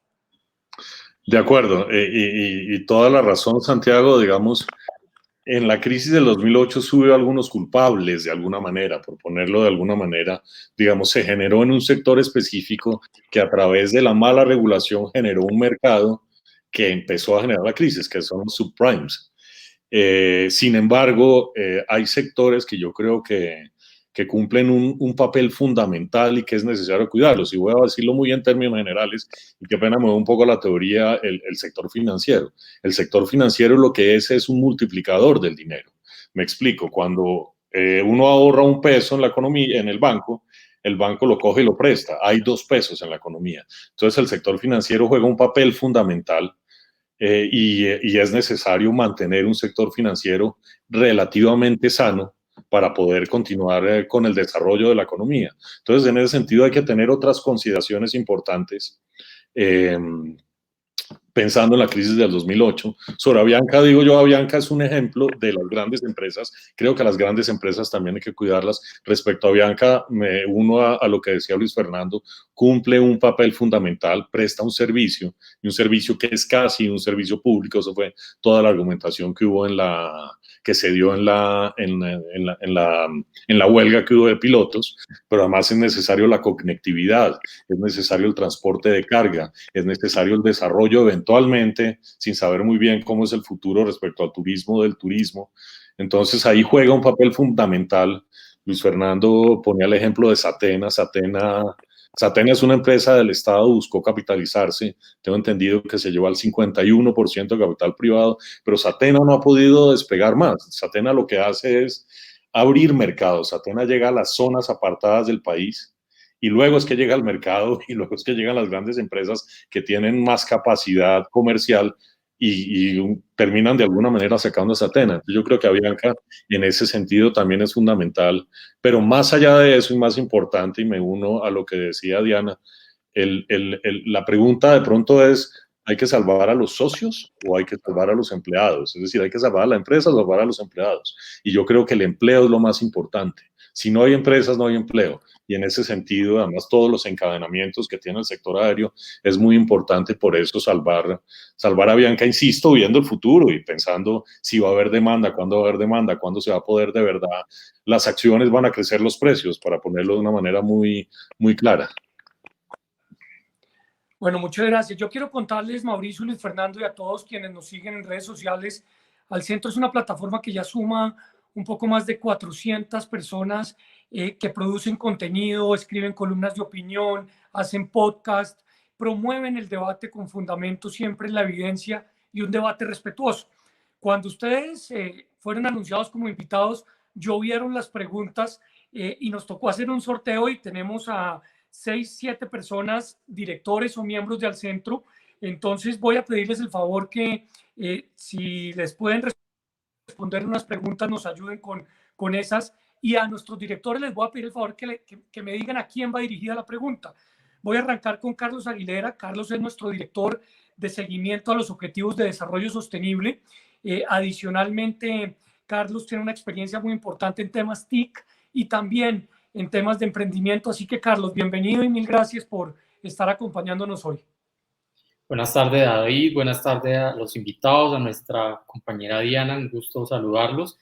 De acuerdo, y toda la razón, Santiago, digamos, en la crisis del 2008 hubo algunos culpables de alguna manera, por ponerlo de alguna manera, digamos, se generó en un sector específico que a través de la mala regulación generó un mercado que empezó a generar la crisis, que son los subprimes. Sin embargo, hay sectores que yo creo que cumplen un papel fundamental y que es necesario cuidarlos. Y voy a decirlo muy en términos generales, y qué pena me voy un poco a la teoría, el sector financiero. El sector financiero lo que es un multiplicador del dinero. Me explico, cuando uno ahorra un peso en la economía, en el banco lo coge y lo presta. Hay 2 pesos en la economía. Entonces el sector financiero juega un papel fundamental. Y es necesario mantener un sector financiero relativamente sano para poder continuar con el desarrollo de la economía. Entonces, en ese sentido, hay que tener otras consideraciones importantes. Pensando en la crisis del 2008. Sobre Avianca, digo yo, Avianca es un ejemplo de las grandes empresas. Creo que a las grandes empresas también hay que cuidarlas. Respecto a Avianca, me uno a lo que decía Luis Fernando, cumple un papel fundamental, presta un servicio, y un servicio que es casi un servicio público. Eso fue toda la argumentación que hubo que se dio en la huelga que hubo de pilotos, pero además es necesario la conectividad, es necesario el transporte de carga, es necesario el desarrollo eventualmente, sin saber muy bien cómo es el futuro respecto al turismo del turismo. Entonces ahí juega un papel fundamental. Luis Fernando ponía el ejemplo de Satena. Satena es una empresa del Estado, buscó capitalizarse. Tengo entendido que se llevó al 51% de capital privado, pero Satena no ha podido despegar más. Satena lo que hace es abrir mercados. Satena llega a las zonas apartadas del país y luego es que llega al mercado y luego es que llegan las grandes empresas que tienen más capacidad comercial y terminan de alguna manera sacando a Satena. Yo creo que Avianca en ese sentido también es fundamental, pero más allá de eso y más importante, y me uno a lo que decía Diana, la pregunta de pronto es, ¿hay que salvar a los socios o hay que salvar a los empleados? Es decir, ¿hay que salvar a la empresa o salvar a los empleados? Y yo creo que el empleo es lo más importante. Si no hay empresas, no hay empleo. Y en ese sentido, además, todos los encadenamientos que tiene el sector aéreo es muy importante, por eso salvar a Avianca, insisto, viendo el futuro y pensando si va a haber demanda, cuándo va a haber demanda, cuándo se va a poder de verdad, las acciones van a crecer los precios, para ponerlo de una manera muy, muy clara. Bueno, muchas gracias. Yo quiero contarles, Mauricio, Luis Fernando, y a todos quienes nos siguen en redes sociales, Al Centro es una plataforma que ya suma un poco más de 400 personas que producen contenido, escriben columnas de opinión, hacen podcast, promueven el debate con fundamento siempre en la evidencia y un debate respetuoso. Cuando ustedes fueron anunciados como invitados, llovieron las preguntas y nos tocó hacer un sorteo y tenemos a 6, 7 personas, directores o miembros de Al Centro. Entonces voy a pedirles el favor que si les pueden responder unas preguntas, nos ayuden con esas. Y a nuestros directores les voy a pedir el favor que me digan a quién va dirigida la pregunta. Voy a arrancar con Carlos Aguilera. Carlos es nuestro director de seguimiento a los Objetivos de Desarrollo Sostenible. Adicionalmente, Carlos tiene una experiencia muy importante en temas TIC y también en temas de emprendimiento. Así que, Carlos, bienvenido y mil gracias por estar acompañándonos hoy. Buenas tardes, David. Buenas tardes a los invitados, a nuestra compañera Diana. Un gusto saludarlos.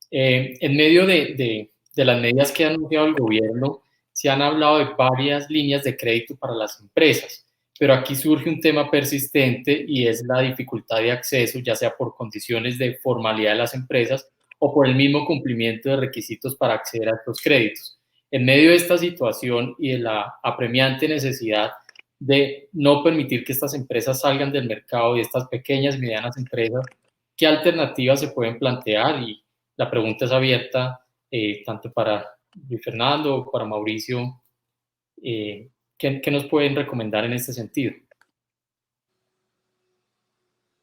En medio de las medidas que ha anunciado el gobierno, se han hablado de varias líneas de crédito para las empresas, pero aquí surge un tema persistente y es la dificultad de acceso, ya sea por condiciones de formalidad de las empresas o por el mismo cumplimiento de requisitos para acceder a estos créditos. En medio de esta situación y de la apremiante necesidad de no permitir que estas empresas salgan del mercado y estas pequeñas y medianas empresas, ¿qué alternativas se pueden plantear? Y la pregunta es abierta tanto para Luis Fernando o para Mauricio. ¿Qué nos pueden recomendar en este sentido?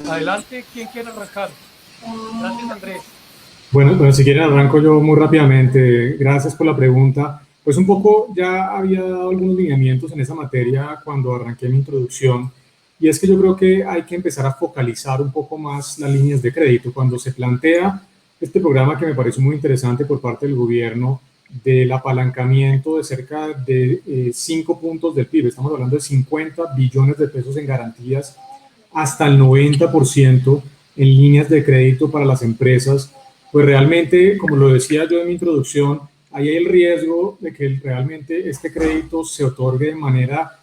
Adelante, ¿quién quiere arrancar? Gracias, Andrés. Bueno, si quieren arranco yo muy rápidamente. Gracias por la pregunta. Pues un poco ya había dado algunos lineamientos en esa materia cuando arranqué mi introducción, y es que yo creo que hay que empezar a focalizar un poco más las líneas de crédito. Cuando se plantea este programa, que me pareció muy interesante por parte del gobierno, del apalancamiento de cerca de 5 puntos del PIB, estamos hablando de 50 billones de pesos en garantías hasta el 90% en líneas de crédito para las empresas, pues realmente, como lo decía yo en mi introducción, ahí hay el riesgo de que realmente este crédito se otorgue de manera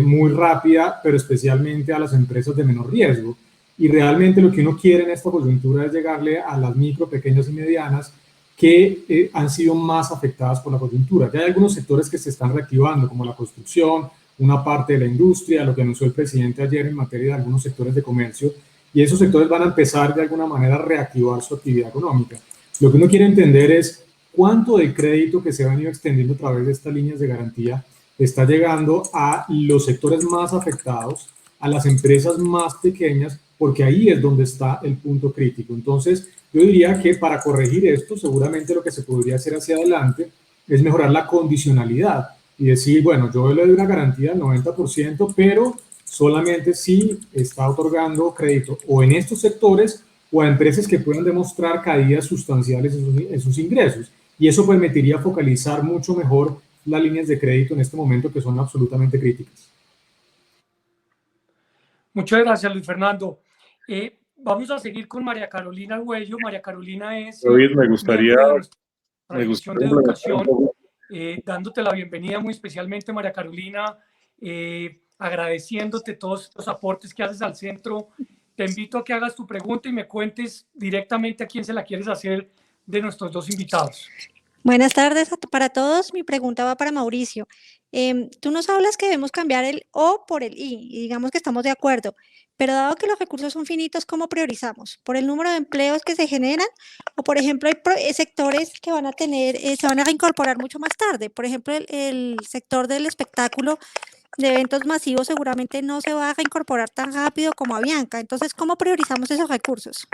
muy rápida, pero especialmente a las empresas de menor riesgo. Y realmente lo que uno quiere en esta coyuntura es llegarle a las micro, pequeñas y medianas que han sido más afectadas por la coyuntura. Ya hay algunos sectores que se están reactivando, como la construcción, una parte de la industria, lo que anunció el presidente ayer en materia de algunos sectores de comercio, y esos sectores van a empezar de alguna manera a reactivar su actividad económica. Lo que uno quiere entender es cuánto del crédito que se ha venido extendiendo a través de estas líneas de garantía está llegando a los sectores más afectados, a las empresas más pequeñas, porque ahí es donde está el punto crítico. Entonces, yo diría que para corregir esto, seguramente lo que se podría hacer hacia adelante es mejorar la condicionalidad y decir, bueno, yo le doy una garantía del 90%, pero solamente si está otorgando crédito o en estos sectores o a empresas que puedan demostrar caídas sustanciales en sus ingresos. Y eso permitiría focalizar mucho mejor las líneas de crédito en este momento que son absolutamente críticas. Muchas gracias, Luis Fernando. Vamos a seguir con María Carolina Arguello. María Carolina es David, me gustaría miembro de nuestra Dirección de implementar un Educación, poco. dándote la bienvenida muy especialmente, María Carolina, agradeciéndote todos los aportes que haces al centro. Te invito a que hagas tu pregunta y me cuentes directamente a quién se la quieres hacer de nuestros dos invitados. Buenas tardes para todos. Mi pregunta va para Mauricio. Tú nos hablas que debemos cambiar el O por el I y digamos que estamos de acuerdo, pero dado que los recursos son finitos, ¿cómo priorizamos? ¿Por el número de empleos que se generan? O, por ejemplo, hay sectores que van a tener, se van a reincorporar mucho más tarde. Por ejemplo, el sector del espectáculo de eventos masivos seguramente no se va a reincorporar tan rápido como Avianca. Entonces, ¿cómo priorizamos esos recursos?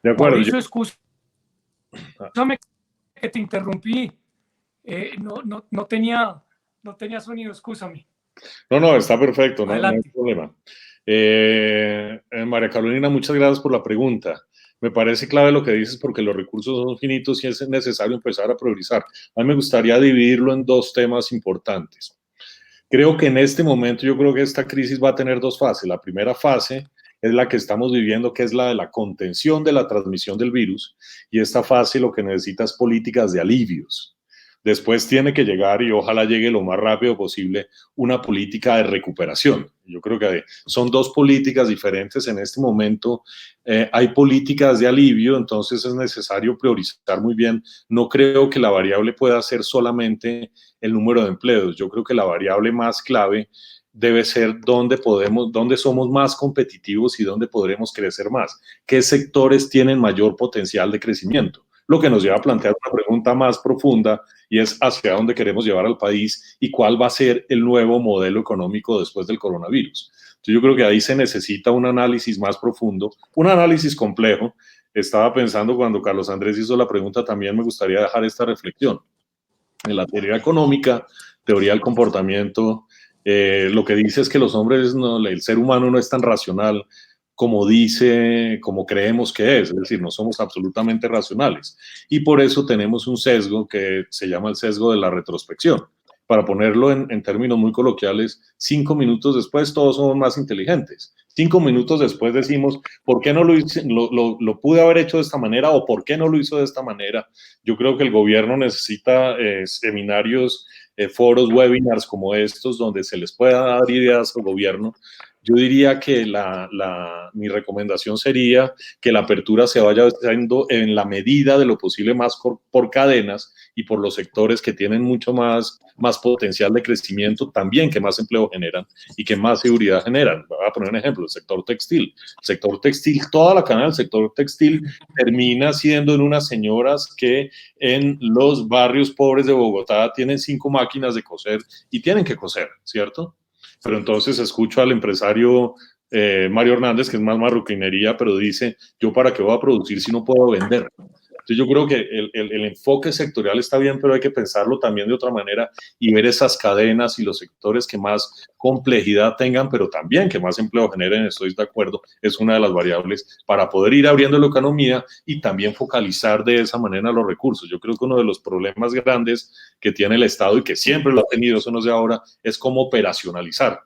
De acuerdo. Mauricio, escúchame que te interrumpí. No tenía sonido, excúsame. No, está perfecto, no hay Adelante. problema. María Carolina, muchas gracias por la pregunta. Me parece clave lo que dices porque los recursos son finitos y es necesario empezar a priorizar. A mí me gustaría dividirlo en dos temas importantes. Creo que en este momento yo creo que esta crisis va a tener dos fases. La primera fase es la que estamos viviendo, que es la de la contención de la transmisión del virus, y esta fase lo que necesita es políticas de alivios. Después tiene que llegar, y ojalá llegue lo más rápido posible, una política de recuperación. Yo creo que son dos políticas diferentes en este momento. Hay políticas de alivio, entonces es necesario priorizar muy bien. No creo que la variable pueda ser solamente el número de empleos. Yo creo que la variable más clave debe ser dónde somos más competitivos y dónde podremos crecer más. ¿Qué sectores tienen mayor potencial de crecimiento? Lo que nos lleva a plantear una pregunta más profunda y es hacia dónde queremos llevar al país y cuál va a ser el nuevo modelo económico después del coronavirus. Entonces yo creo que ahí se necesita un análisis más profundo, un análisis complejo. Estaba pensando cuando Carlos Andrés hizo la pregunta, también me gustaría dejar esta reflexión. En la teoría económica, teoría del comportamiento, lo que dice es que los hombres, el ser humano no es tan racional como creemos que es decir, no somos absolutamente racionales. Y por eso tenemos un sesgo que se llama el sesgo de la retrospección. Para ponerlo en términos muy coloquiales, 5 minutos después todos somos más inteligentes. 5 minutos después decimos, ¿por qué no lo pude haber hecho de esta manera o por qué no lo hizo de esta manera? Yo creo que el gobierno necesita seminarios, foros, webinars como estos, donde se les pueda dar ideas al gobierno. Yo diría que mi recomendación sería que la apertura se vaya haciendo en la medida de lo posible más por cadenas y por los sectores que tienen mucho más potencial de crecimiento, también que más empleo generan y que más seguridad generan. Voy a poner un ejemplo, el sector textil. El sector textil, toda la cadena del sector textil termina siendo en unas señoras que en los barrios pobres de Bogotá tienen 5 máquinas de coser y tienen que coser, ¿cierto? Pero entonces escucho al empresario Mario Hernández, que es más marroquinería, pero dice, ¿yo para qué voy a producir si no puedo vender? Entonces yo creo que el enfoque sectorial está bien, pero hay que pensarlo también de otra manera y ver esas cadenas y los sectores que más complejidad tengan, pero también que más empleo generen, estoy de acuerdo, es una de las variables para poder ir abriendo la economía y también focalizar de esa manera los recursos. Yo creo que uno de los problemas grandes que tiene el Estado y que siempre lo ha tenido, eso no es de ahora, es cómo operacionalizar.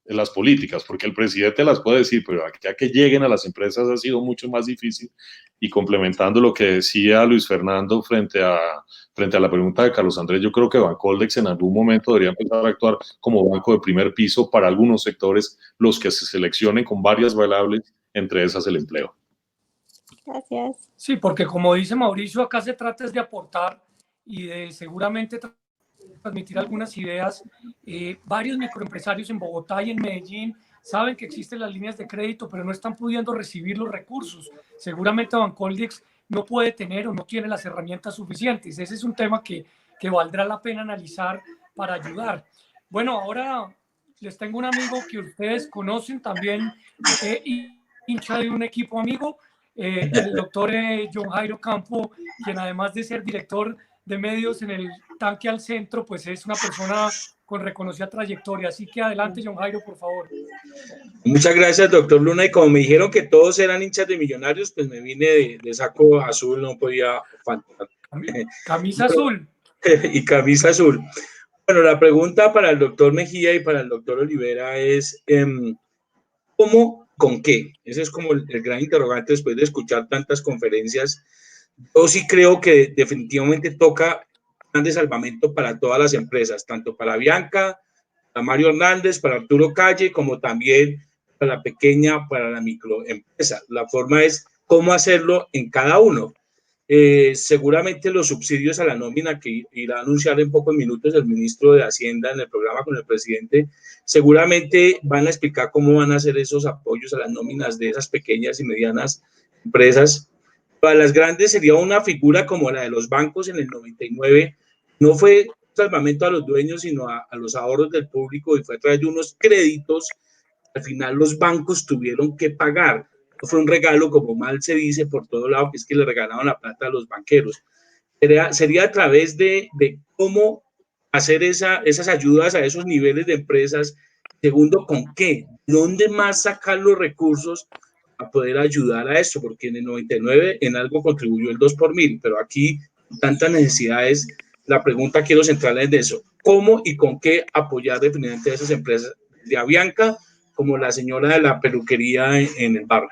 las políticas, porque el presidente las puede decir, pero ya que lleguen a las empresas ha sido mucho más difícil. Y complementando lo que decía Luis Fernando frente a la pregunta de Carlos Andrés, yo creo que Bancoldex en algún momento debería empezar a actuar como banco de primer piso para algunos sectores, los que se seleccionen con varias variables, entre esas el empleo. Gracias. Sí, porque como dice Mauricio, acá se trata es de aportar y de seguramente transmitir algunas ideas. Varios microempresarios en Bogotá y en Medellín saben que existen las líneas de crédito, pero no están pudiendo recibir los recursos. Seguramente Bancoldex no puede tener o no tiene las herramientas suficientes. Ese es un tema que valdrá la pena analizar para ayudar. Bueno, ahora les tengo un amigo que ustedes conocen también, hincha de un equipo amigo, el doctor John Jairo Campo, quien además de ser director de medios en el Tanque al Centro, pues es una persona con reconocida trayectoria. Así que adelante, John Jairo, por favor. Muchas gracias, doctor Luna. Y como me dijeron que todos eran hinchas de Millonarios, pues me vine de saco azul, no podía faltar. Camisa azul. Y camisa azul. Bueno, la pregunta para el doctor Mejía y para el doctor Olivera es, ¿cómo, con qué? Ese es como el gran interrogante después de escuchar tantas conferencias. Yo sí creo que definitivamente toca plan de salvamento para todas las empresas, tanto para Bianca, para Mario Hernández, para Arturo Calle, como también para la pequeña, para la microempresa. La forma es cómo hacerlo en cada uno. Seguramente los subsidios a la nómina que irá a anunciar en pocos minutos el ministro de Hacienda en el programa con el presidente, seguramente van a explicar cómo van a hacer esos apoyos a las nóminas de esas pequeñas y medianas empresas. Para las grandes sería una figura como la de los bancos en el 99, no fue salvamento a los dueños, sino a los ahorros del público, y fue a través de unos créditos. Al final los bancos tuvieron que pagar. Fue un regalo, como mal se dice por todo lado, que es que le regalaban la plata a los banqueros. Sería a través de cómo hacer esas ayudas a esos niveles de empresas. Segundo, ¿con qué? ¿Dónde más sacar los recursos a poder ayudar a esto? Porque en el 99 en algo contribuyó el 2 por mil, pero aquí tantas necesidades. La pregunta quiero centrarla en eso. ¿Cómo y con qué apoyar definitivamente a esas empresas? De Avianca, como la señora de la peluquería en el barrio.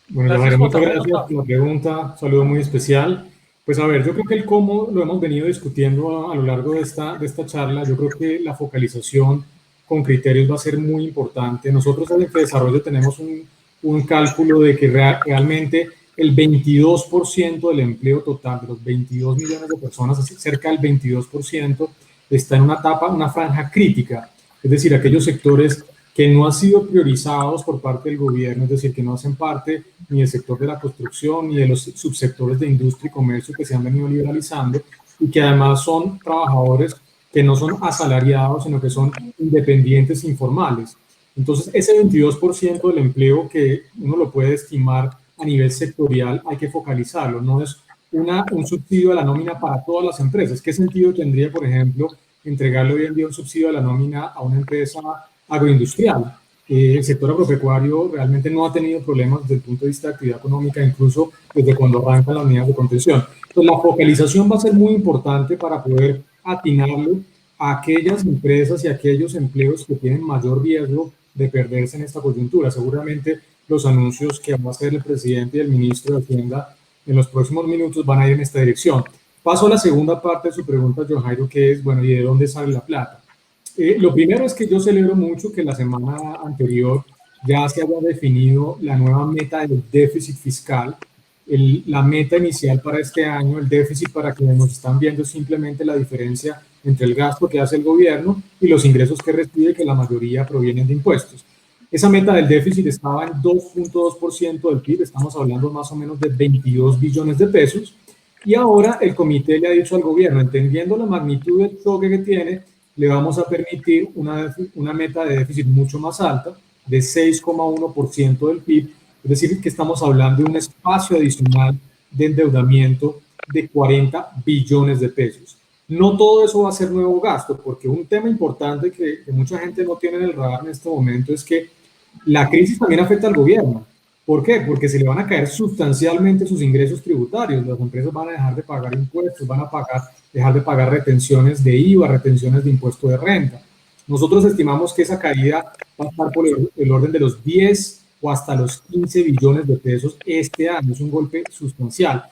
Bueno, Javier, muchas gracias por la pregunta. Un saludo muy especial. Pues a ver, yo creo que el cómo lo hemos venido discutiendo a lo largo de esta charla. Yo creo que la focalización con criterios va a ser muy importante. Nosotros en el desarrollo tenemos un cálculo de que realmente el 22% del empleo total, de los 22 millones de personas, cerca del 22%, está en una etapa, una franja crítica. Es decir, aquellos sectores que no han sido priorizados por parte del gobierno, es decir, que no hacen parte ni del sector de la construcción ni de los subsectores de industria y comercio que se han venido liberalizando, y que además son trabajadores que no son asalariados, sino que son independientes informales. Entonces, ese 22% del empleo que uno lo puede estimar a nivel sectorial, hay que focalizarlo. No es un subsidio a la nómina para todas las empresas. ¿Qué sentido tendría, por ejemplo, entregarle hoy en día un subsidio a la nómina a una empresa agroindustrial? El sector agropecuario realmente no ha tenido problemas desde el punto de vista de actividad económica, incluso desde cuando arrancan las unidades de contención. Entonces, la focalización va a ser muy importante para poder atinarle a aquellas empresas y a aquellos empleos que tienen mayor riesgo de perderse en esta coyuntura. Seguramente los anuncios que va a hacer el presidente y el ministro de Hacienda en los próximos minutos van a ir en esta dirección. Paso a la segunda parte de su pregunta, John Jairo, que es, bueno, ¿y de dónde sale la plata? Lo primero es que yo celebro mucho que la semana anterior ya se haya definido la nueva meta del déficit fiscal. La meta inicial para este año, el déficit, para quienes nos están viendo, es simplemente la diferencia entre el gasto que hace el gobierno y los ingresos que recibe, que la mayoría provienen de impuestos. Esa meta del déficit estaba en 2.2% del PIB, estamos hablando más o menos de 22 billones de pesos, y ahora el comité le ha dicho al gobierno, entendiendo la magnitud del choque que tiene, le vamos a permitir una meta de déficit mucho más alta, de 6,1% del PIB, es decir, que estamos hablando de un espacio adicional de endeudamiento de 40 billones de pesos. No todo eso va a ser nuevo gasto, porque un tema importante que mucha gente no tiene en el radar en este momento es que la crisis también afecta al gobierno. ¿Por qué? Porque se le van a caer sustancialmente sus ingresos tributarios. Las empresas van a dejar de pagar impuestos, van a dejar de pagar retenciones de IVA, retenciones de impuesto de renta. Nosotros estimamos que esa caída va a estar por el orden de los 10 o hasta los 15 billones de pesos este año. Es un golpe sustancial.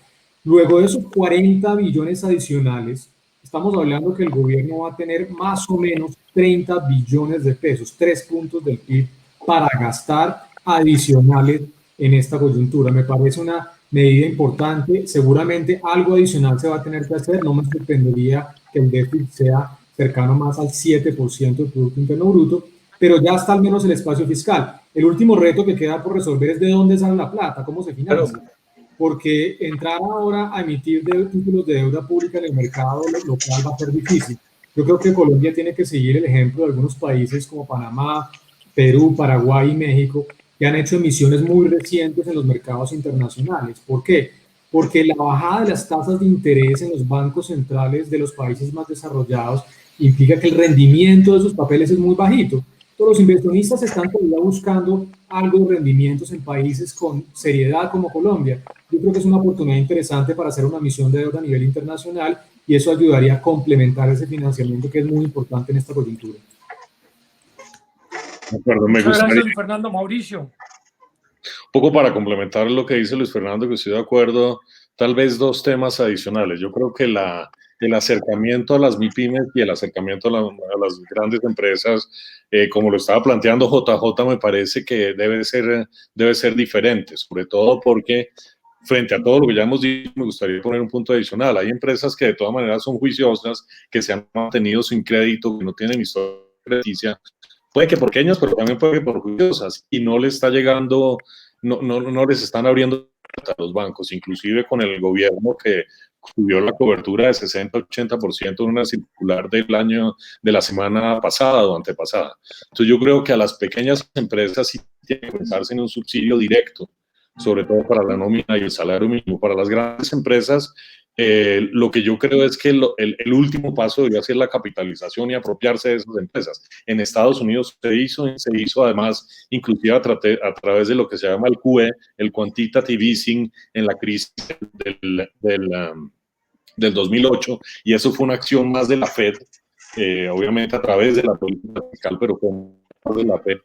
Luego de esos 40 billones adicionales, estamos hablando que el gobierno va a tener más o menos 30 billones de pesos, 3 puntos del PIB, para gastar adicionales en esta coyuntura. Me parece una medida importante. Seguramente algo adicional se va a tener que hacer. No me sorprendería que el déficit sea cercano más al 7% del Producto Interno Bruto, pero ya está al menos el espacio fiscal. El último reto que queda por resolver es de dónde sale la plata, cómo se financia. Porque entrar ahora a emitir títulos de deuda pública en el mercado local va a ser difícil. Yo creo que Colombia tiene que seguir el ejemplo de algunos países como Panamá, Perú, Paraguay y México, que han hecho emisiones muy recientes en los mercados internacionales. ¿Por qué? Porque la bajada de las tasas de interés en los bancos centrales de los países más desarrollados implica que el rendimiento de esos papeles es muy bajito. Todos los inversionistas están todavía buscando algo de rendimientos en países con seriedad como Colombia. Yo creo que es una oportunidad interesante para hacer una emisión de deuda a nivel internacional y eso ayudaría a complementar ese financiamiento que es muy importante en esta coyuntura. De acuerdo, Muchas gracias, Luis Fernando. Mauricio. Un poco para complementar lo que dice Luis Fernando, que estoy de acuerdo, tal vez dos temas adicionales. Yo creo que el acercamiento a las MIPYMES y el acercamiento a las grandes empresas, como lo estaba planteando JJ, me parece que debe ser diferente, sobre todo porque frente a todo lo que ya hemos dicho, me gustaría poner un punto adicional. Hay empresas que de todas maneras son juiciosas, que se han mantenido sin crédito, que no tienen historia crediticia, puede que por pequeñas, pero también puede que por juiciosas, y no les está llegando, no les están abriendo a los bancos, inclusive con el gobierno que subió la cobertura de 60-80% en una circular de la semana pasada o antepasada. Entonces yo creo que a las pequeñas empresas sí tiene que pensarse en un subsidio directo, sobre todo para la nómina y el salario mínimo. Para las grandes empresas, lo que yo creo es que el último paso debería ser la capitalización y apropiarse de esas empresas. En Estados Unidos se hizo además, inclusive a través de lo que se llama el QE, el Quantitative Easing, en la crisis del 2008, y eso fue una acción más de la Fed, obviamente a través de la política fiscal, pero con de la Fed.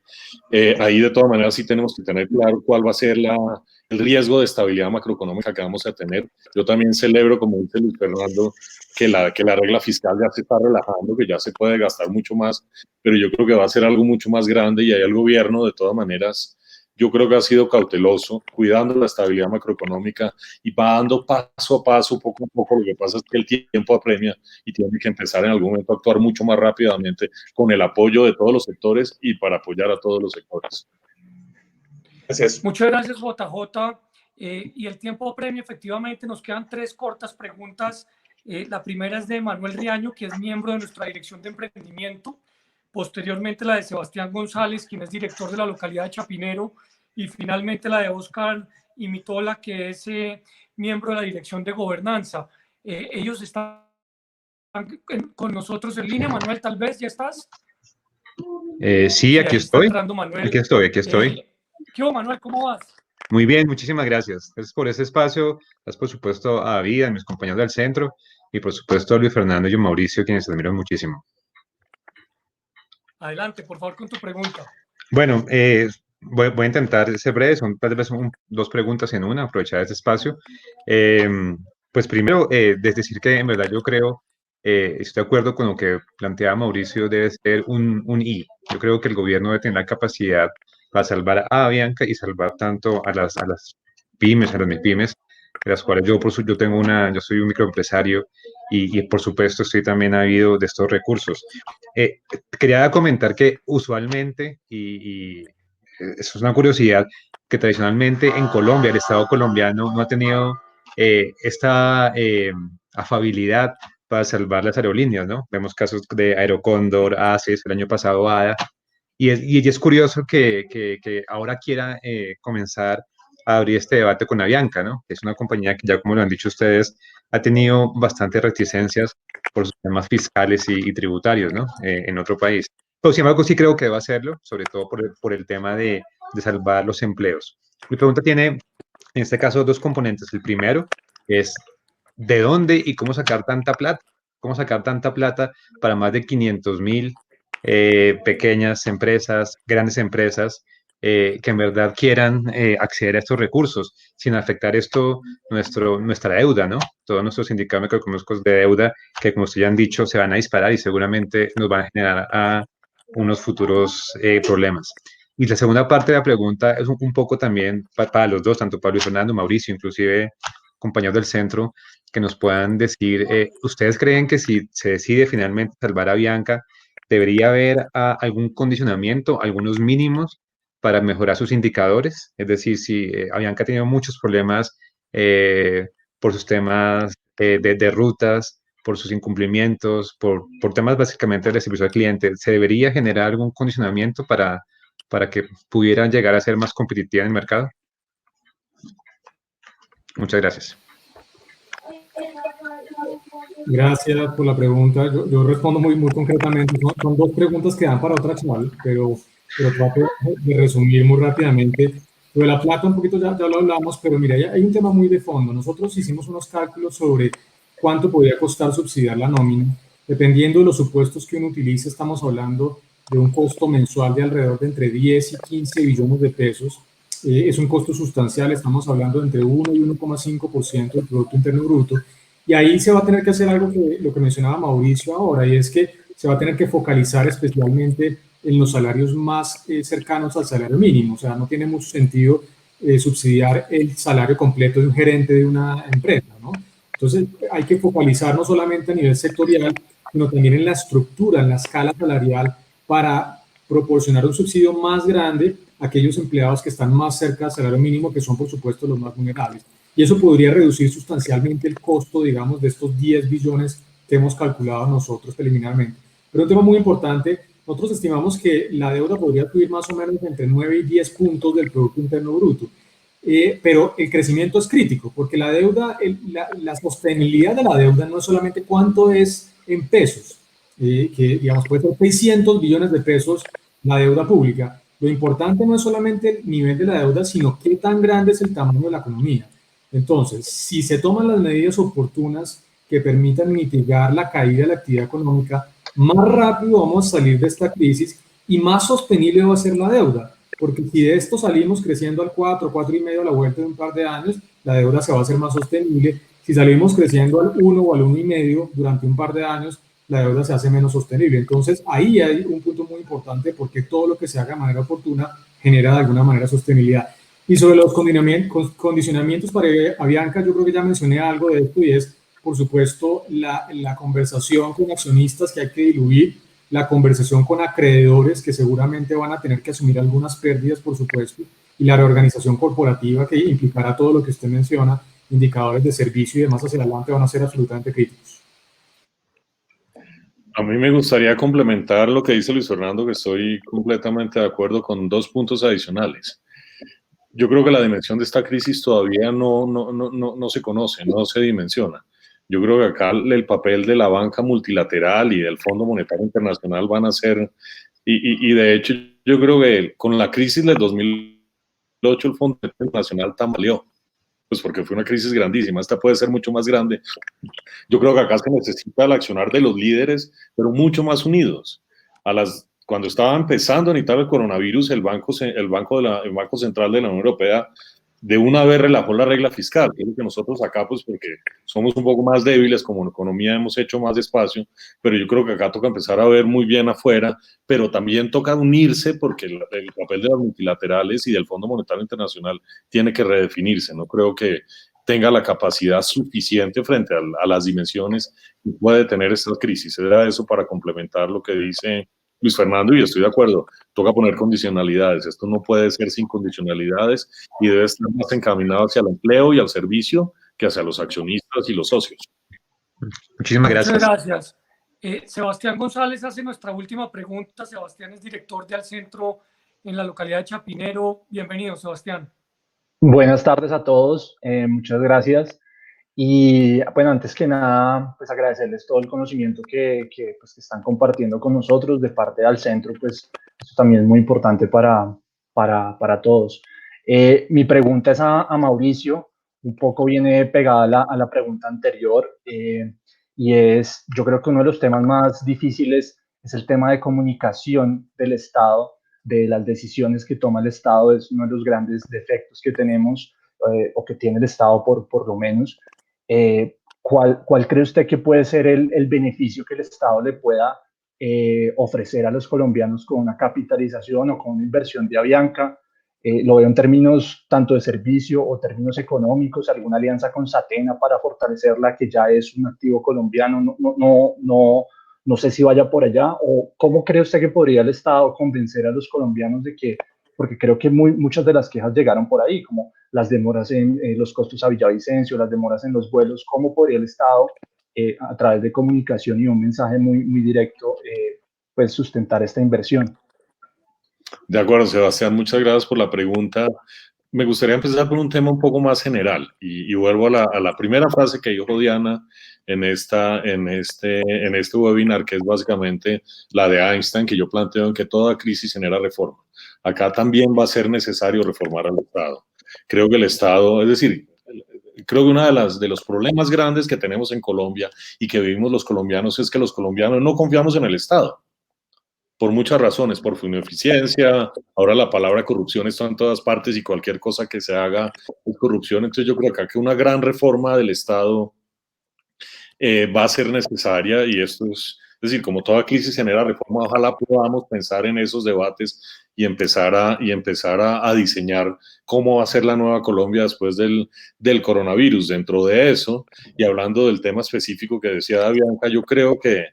Ahí de todas maneras sí tenemos que tener claro cuál va a ser el riesgo de estabilidad macroeconómica que vamos a tener. Yo también celebro, como dice Luis Fernando, que la regla fiscal ya se está relajando, que ya se puede gastar mucho más, pero yo creo que va a ser algo mucho más grande y ahí el gobierno de todas maneras, yo creo que ha sido cauteloso, cuidando la estabilidad macroeconómica y va dando paso a paso, poco a poco. Lo que pasa es que el tiempo apremia y tiene que empezar en algún momento a actuar mucho más rápidamente con el apoyo de todos los sectores y para apoyar a todos los sectores. Gracias. Muchas gracias, JJ. Y el tiempo apremia, efectivamente, nos quedan 3 cortas preguntas. La primera es de Manuel Riaño, que es miembro de nuestra Dirección de Emprendimiento. Posteriormente la de Sebastián González, quien es director de la localidad de Chapinero. Y finalmente la de Oscar Imitola, que es miembro de la Dirección de Gobernanza. Ellos están con nosotros en línea. Manuel, tal vez, ¿ya estás? Sí, aquí estoy. Aquí estoy. ¿Qué hubo, Manuel? ¿Cómo vas? Muy bien, muchísimas gracias. Gracias por ese espacio. Gracias, por supuesto, a David, a mis compañeros del centro y, por supuesto, a Luis Fernando y a Mauricio, quienes admiro muchísimo. Adelante, por favor, con tu pregunta. Bueno, voy a intentar ser breve. Son tal vez 2 preguntas en una, aprovechar este espacio. Pues primero, decir que en verdad yo creo, estoy de acuerdo con lo que planteaba Mauricio, debe ser un I. Yo creo que el gobierno debe tener la capacidad para salvar a Avianca y salvar tanto a las pymes, a las MIPYMES, de las cuales yo soy un microempresario y por supuesto estoy también ávido de estos recursos. Quería comentar que usualmente, y eso es una curiosidad, que tradicionalmente en Colombia, el Estado colombiano no ha tenido esta afabilidad para salvar las aerolíneas, ¿no? Vemos casos de Aerocóndor, ACES, el año pasado ADA, y es curioso que ahora quiera comenzar a abrir este debate con Avianca, ¿no? Es una compañía que ya, como lo han dicho ustedes, ha tenido bastantes reticencias por sus temas fiscales y tributarios, ¿no? En otro país. Pero, sin embargo, sí creo que debe hacerlo, sobre todo por el tema de salvar los empleos. Mi pregunta tiene, en este caso, 2 componentes. El primero es, ¿de dónde y cómo sacar tanta plata? ¿Cómo sacar tanta plata para más de 500.000 pequeñas empresas, grandes empresas, que en verdad quieran acceder a estos recursos, sin afectar esto nuestra deuda, ¿no? Todos nuestros indicadores macroeconómicos de deuda, que como ustedes ya han dicho, se van a disparar y seguramente nos van a generar unos futuros problemas. Y la segunda parte de la pregunta es un poco también para los dos, tanto Pablo y Fernando, Mauricio, inclusive compañeros del centro, que nos puedan decir, ¿ustedes creen que si se decide finalmente salvar a Bianca, debería haber algún condicionamiento, algunos mínimos para mejorar sus indicadores? Es decir, si Avianca ha tenido muchos problemas por sus temas de rutas, por sus incumplimientos, por temas básicamente de servicio al cliente, ¿se debería generar algún condicionamiento para que pudieran llegar a ser más competitiva en el mercado? Muchas gracias. Gracias por la pregunta. Yo respondo muy concretamente. Son dos preguntas que dan para otra charla, pero trato de resumir muy rápidamente. Lo de la plata un poquito ya lo hablamos, pero mira, hay un tema muy de fondo. Nosotros hicimos unos cálculos sobre cuánto podría costar subsidiar la nómina. Dependiendo de los supuestos que uno utilice, estamos hablando de un costo mensual de alrededor de entre 10 y 15 billones de pesos. Es un costo sustancial, estamos hablando de entre 1 y 1,5% del Producto Interno Bruto. Y ahí se va a tener que hacer algo que lo que mencionaba Mauricio ahora, y es que se va a tener que focalizar especialmente en los salarios más cercanos al salario mínimo. O sea, no tiene mucho sentido subsidiar el salario completo de un gerente de una empresa, ¿no? Entonces, hay que focalizar no solamente a nivel sectorial, sino también en la estructura, en la escala salarial, para proporcionar un subsidio más grande a aquellos empleados que están más cerca del salario mínimo, que son, por supuesto, los más vulnerables. Y eso podría reducir sustancialmente el costo, digamos, de estos 10 billones que hemos calculado nosotros preliminarmente. Pero un tema muy importante, nosotros estimamos que la deuda podría subir más o menos entre 9 y 10 puntos del Producto Interno Bruto. Pero el crecimiento es crítico, porque la deuda, la sostenibilidad de la deuda no es solamente cuánto es en pesos, que digamos puede ser 600 billones de pesos la deuda pública. Lo importante no es solamente el nivel de la deuda, sino qué tan grande es el tamaño de la economía. Entonces, si se toman las medidas oportunas que permitan mitigar la caída de la actividad económica, más rápido vamos a salir de esta crisis y más sostenible va a ser la deuda. Porque si de esto salimos creciendo al 4, 4,5 a la vuelta de un par de años, la deuda se va a hacer más sostenible. Si salimos creciendo al 1 o al 1,5 durante un par de años, la deuda se hace menos sostenible. Entonces, ahí hay un punto muy importante porque todo lo que se haga de manera oportuna genera de alguna manera sostenibilidad. Y sobre los condicionamientos para Avianca, yo creo que ya mencioné algo de esto y es, por supuesto, la conversación con accionistas que hay que diluir, la conversación con acreedores que seguramente van a tener que asumir algunas pérdidas, por supuesto, y la reorganización corporativa que implicará todo lo que usted menciona, indicadores de servicio y demás hacia adelante van a ser absolutamente críticos. A mí me gustaría complementar lo que dice Luis Fernando, que estoy completamente de acuerdo con dos puntos adicionales. Yo creo que la dimensión de esta crisis todavía no se conoce, no se dimensiona. Yo creo que acá el papel de la banca multilateral y del Fondo Monetario Internacional van a ser, y de hecho yo creo que con la crisis del 2008 el Fondo Monetario Internacional tambaleó, pues porque fue una crisis grandísima, esta puede ser mucho más grande. Yo creo que acá se necesita el accionar de los líderes, pero mucho más unidos. Cuando estaba empezando a necesitar el coronavirus, el Banco Central de la Unión Europea de una vez relajó la regla fiscal, que es lo que nosotros acá, pues porque somos un poco más débiles, como economía hemos hecho más despacio, pero yo creo que acá toca empezar a ver muy bien afuera, pero también toca unirse porque el papel de las multilaterales y del Fondo Monetario Internacional tiene que redefinirse. No creo que tenga la capacidad suficiente frente a las dimensiones que puede tener esta crisis. Era eso para complementar lo que dice Luis Fernando, y estoy de acuerdo, toca poner condicionalidades. Esto no puede ser sin condicionalidades y debe estar más encaminado hacia el empleo y al servicio que hacia los accionistas y los socios. Muchísimas gracias. Muchas gracias. Sebastián González hace nuestra última pregunta. Sebastián es director de Alcentro en la localidad de Chapinero. Bienvenido, Sebastián. Buenas tardes a todos, muchas gracias. Y bueno, antes que nada, pues agradecerles todo el conocimiento que están compartiendo con nosotros de parte del centro, pues eso también es muy importante para todos. Mi pregunta es a Mauricio, un poco viene pegada a la pregunta anterior, y es, yo creo que uno de los temas más difíciles es el tema de comunicación del Estado, de las decisiones que toma el Estado. Es uno de los grandes defectos que tenemos, o que tiene el Estado por lo menos. ¿Cuál cree usted que puede ser el beneficio que el Estado le pueda ofrecer a los colombianos con una capitalización o con una inversión de Avianca? Lo veo en términos tanto de servicio o términos económicos, alguna alianza con Satena para fortalecerla, que ya es un activo colombiano. No sé si vaya por allá, o cómo cree usted que podría el Estado convencer a los colombianos de que, porque creo que muchas de las quejas llegaron por ahí, como las demoras en los costos a Villavicencio, las demoras en los vuelos. ¿Cómo podría el Estado, a través de comunicación y un mensaje muy directo, pues sustentar esta inversión? De acuerdo, Sebastián, muchas gracias por la pregunta. Me gustaría empezar por un tema un poco más general y vuelvo a la primera frase que dijo Diana en este webinar, que es básicamente la de Einstein, que yo planteo en que toda crisis genera reforma. Acá también va a ser necesario reformar al Estado. Creo que el Estado, es decir, creo que uno de los problemas grandes que tenemos en Colombia y que vivimos los colombianos es que los colombianos no confiamos en el Estado. Por muchas razones, por su ineficiencia. Ahora la palabra corrupción está en todas partes y cualquier cosa que se haga es corrupción. Entonces yo creo que acá que una gran reforma del Estado va a ser necesaria, y esto es decir, como toda crisis genera reforma, ojalá podamos pensar en esos debates y empezar a diseñar cómo va a ser la nueva Colombia después del coronavirus. Dentro de eso, y hablando del tema específico que decía Bianca, yo creo que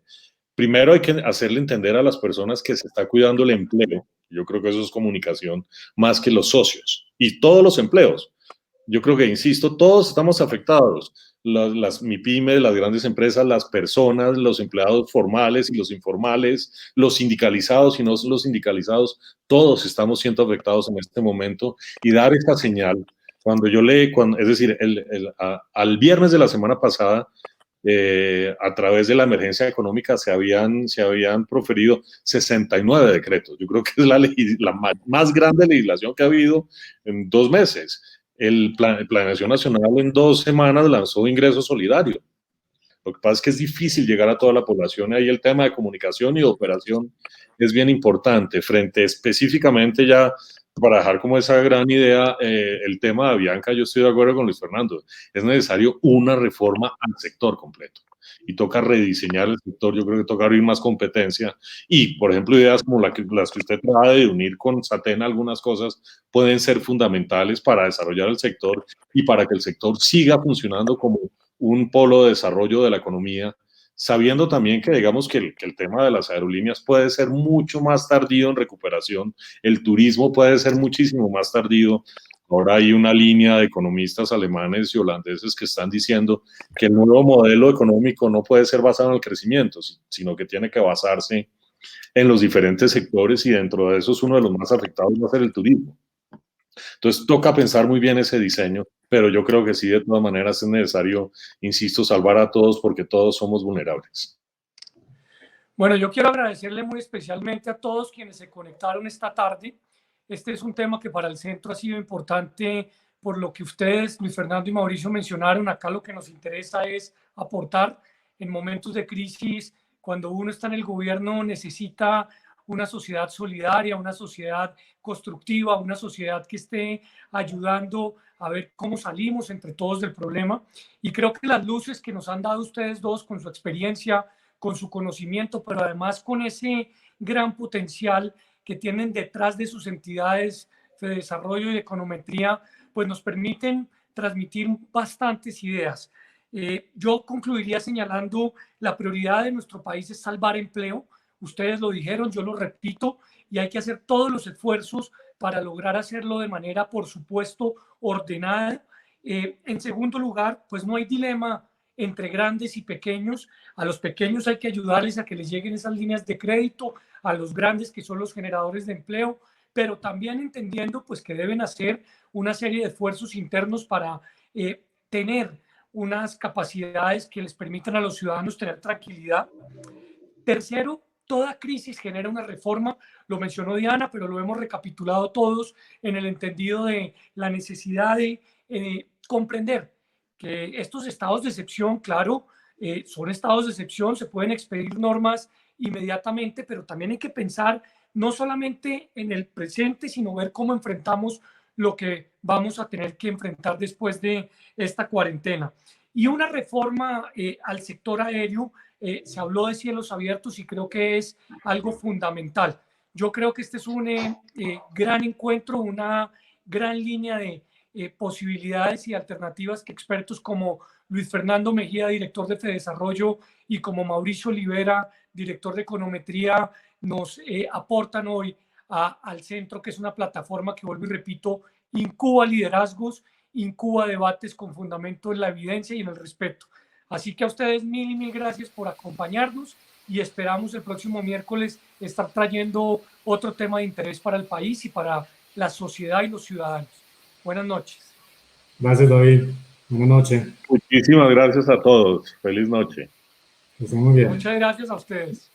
primero hay que hacerle entender a las personas que se está cuidando el empleo. Yo creo que eso es comunicación más que los socios y todos los empleos. Yo creo que, insisto, todos estamos afectados. Las MIPYMES, las grandes empresas, las personas, los empleados formales y los informales, los sindicalizados y no los sindicalizados, todos estamos siendo afectados en este momento, y dar esta señal. Es decir, al viernes de la semana pasada, a través de la emergencia económica se habían proferido 69 decretos. Yo creo que es la más grande legislación que ha habido en 2 meses. El Planeación Nacional en 2 semanas lanzó ingreso solidario. Lo que pasa es que es difícil llegar a toda la población, y ahí el tema de comunicación y de operación es bien importante. Frente específicamente, ya para dejar como esa gran idea, el tema de Avianca, yo estoy de acuerdo con Luis Fernando. Es necesario una reforma al sector completo y toca rediseñar el sector. Yo creo que toca abrir más competencia y, por ejemplo, ideas como las que usted trae de unir con Satena algunas cosas pueden ser fundamentales para desarrollar el sector y para que el sector siga funcionando como un polo de desarrollo de la economía, sabiendo también que, digamos, que el tema de las aerolíneas puede ser mucho más tardío en recuperación, el turismo puede ser muchísimo más tardío. Ahora hay una línea de economistas alemanes y holandeses que están diciendo que el nuevo modelo económico no puede ser basado en el crecimiento, sino que tiene que basarse en los diferentes sectores, y dentro de eso uno de los más afectados va a ser el turismo. Entonces toca pensar muy bien ese diseño, pero yo creo que sí, de todas maneras es necesario, insisto, salvar a todos porque todos somos vulnerables. Bueno, yo quiero agradecerle muy especialmente a todos quienes se conectaron esta tarde. Este es un tema que para el centro ha sido importante por lo que ustedes, Luis Fernando y Mauricio, mencionaron. Acá lo que nos interesa es aportar en momentos de crisis. Cuando uno está en el gobierno, necesita una sociedad solidaria, una sociedad constructiva, una sociedad que esté ayudando a ver cómo salimos entre todos del problema. Y creo que las luces que nos han dado ustedes dos con su experiencia, con su conocimiento, pero además con ese gran potencial que tienen detrás de sus entidades de desarrollo y de econometría, pues nos permiten transmitir bastantes ideas. Yo concluiría señalando la prioridad de nuestro país es salvar empleo. Ustedes lo dijeron, yo lo repito, y hay que hacer todos los esfuerzos para lograr hacerlo de manera, por supuesto, ordenada. En segundo lugar, pues no hay dilema entre grandes y pequeños. A los pequeños hay que ayudarles a que les lleguen esas líneas de crédito, a los grandes que son los generadores de empleo, pero también entendiendo pues que deben hacer una serie de esfuerzos internos para tener unas capacidades que les permitan a los ciudadanos tener tranquilidad. Tercero, toda crisis genera una reforma, lo mencionó Diana, pero lo hemos recapitulado todos en el entendido de la necesidad de comprender que estos estados de excepción, claro, son estados de excepción, se pueden expedir normas inmediatamente, pero también hay que pensar no solamente en el presente, sino ver cómo enfrentamos lo que vamos a tener que enfrentar después de esta cuarentena. Y una reforma al sector aéreo, se habló de cielos abiertos y creo que es algo fundamental. Yo creo que este es un gran encuentro, una gran línea de posibilidades y alternativas que expertos como Luis Fernando Mejía, director de Fedesarrollo, y como Mauricio Olivera, director de Econometría, nos aportan hoy al centro, que es una plataforma que, vuelvo y repito, incuba liderazgos, incuba debates con fundamento en la evidencia y en el respeto. Así que a ustedes mil y mil gracias por acompañarnos y esperamos el próximo miércoles estar trayendo otro tema de interés para el país y para la sociedad y los ciudadanos. Buenas noches. Gracias, David. Buenas noches. Muchísimas gracias a todos. Feliz noche. Que estén muy bien. Muchas gracias a ustedes.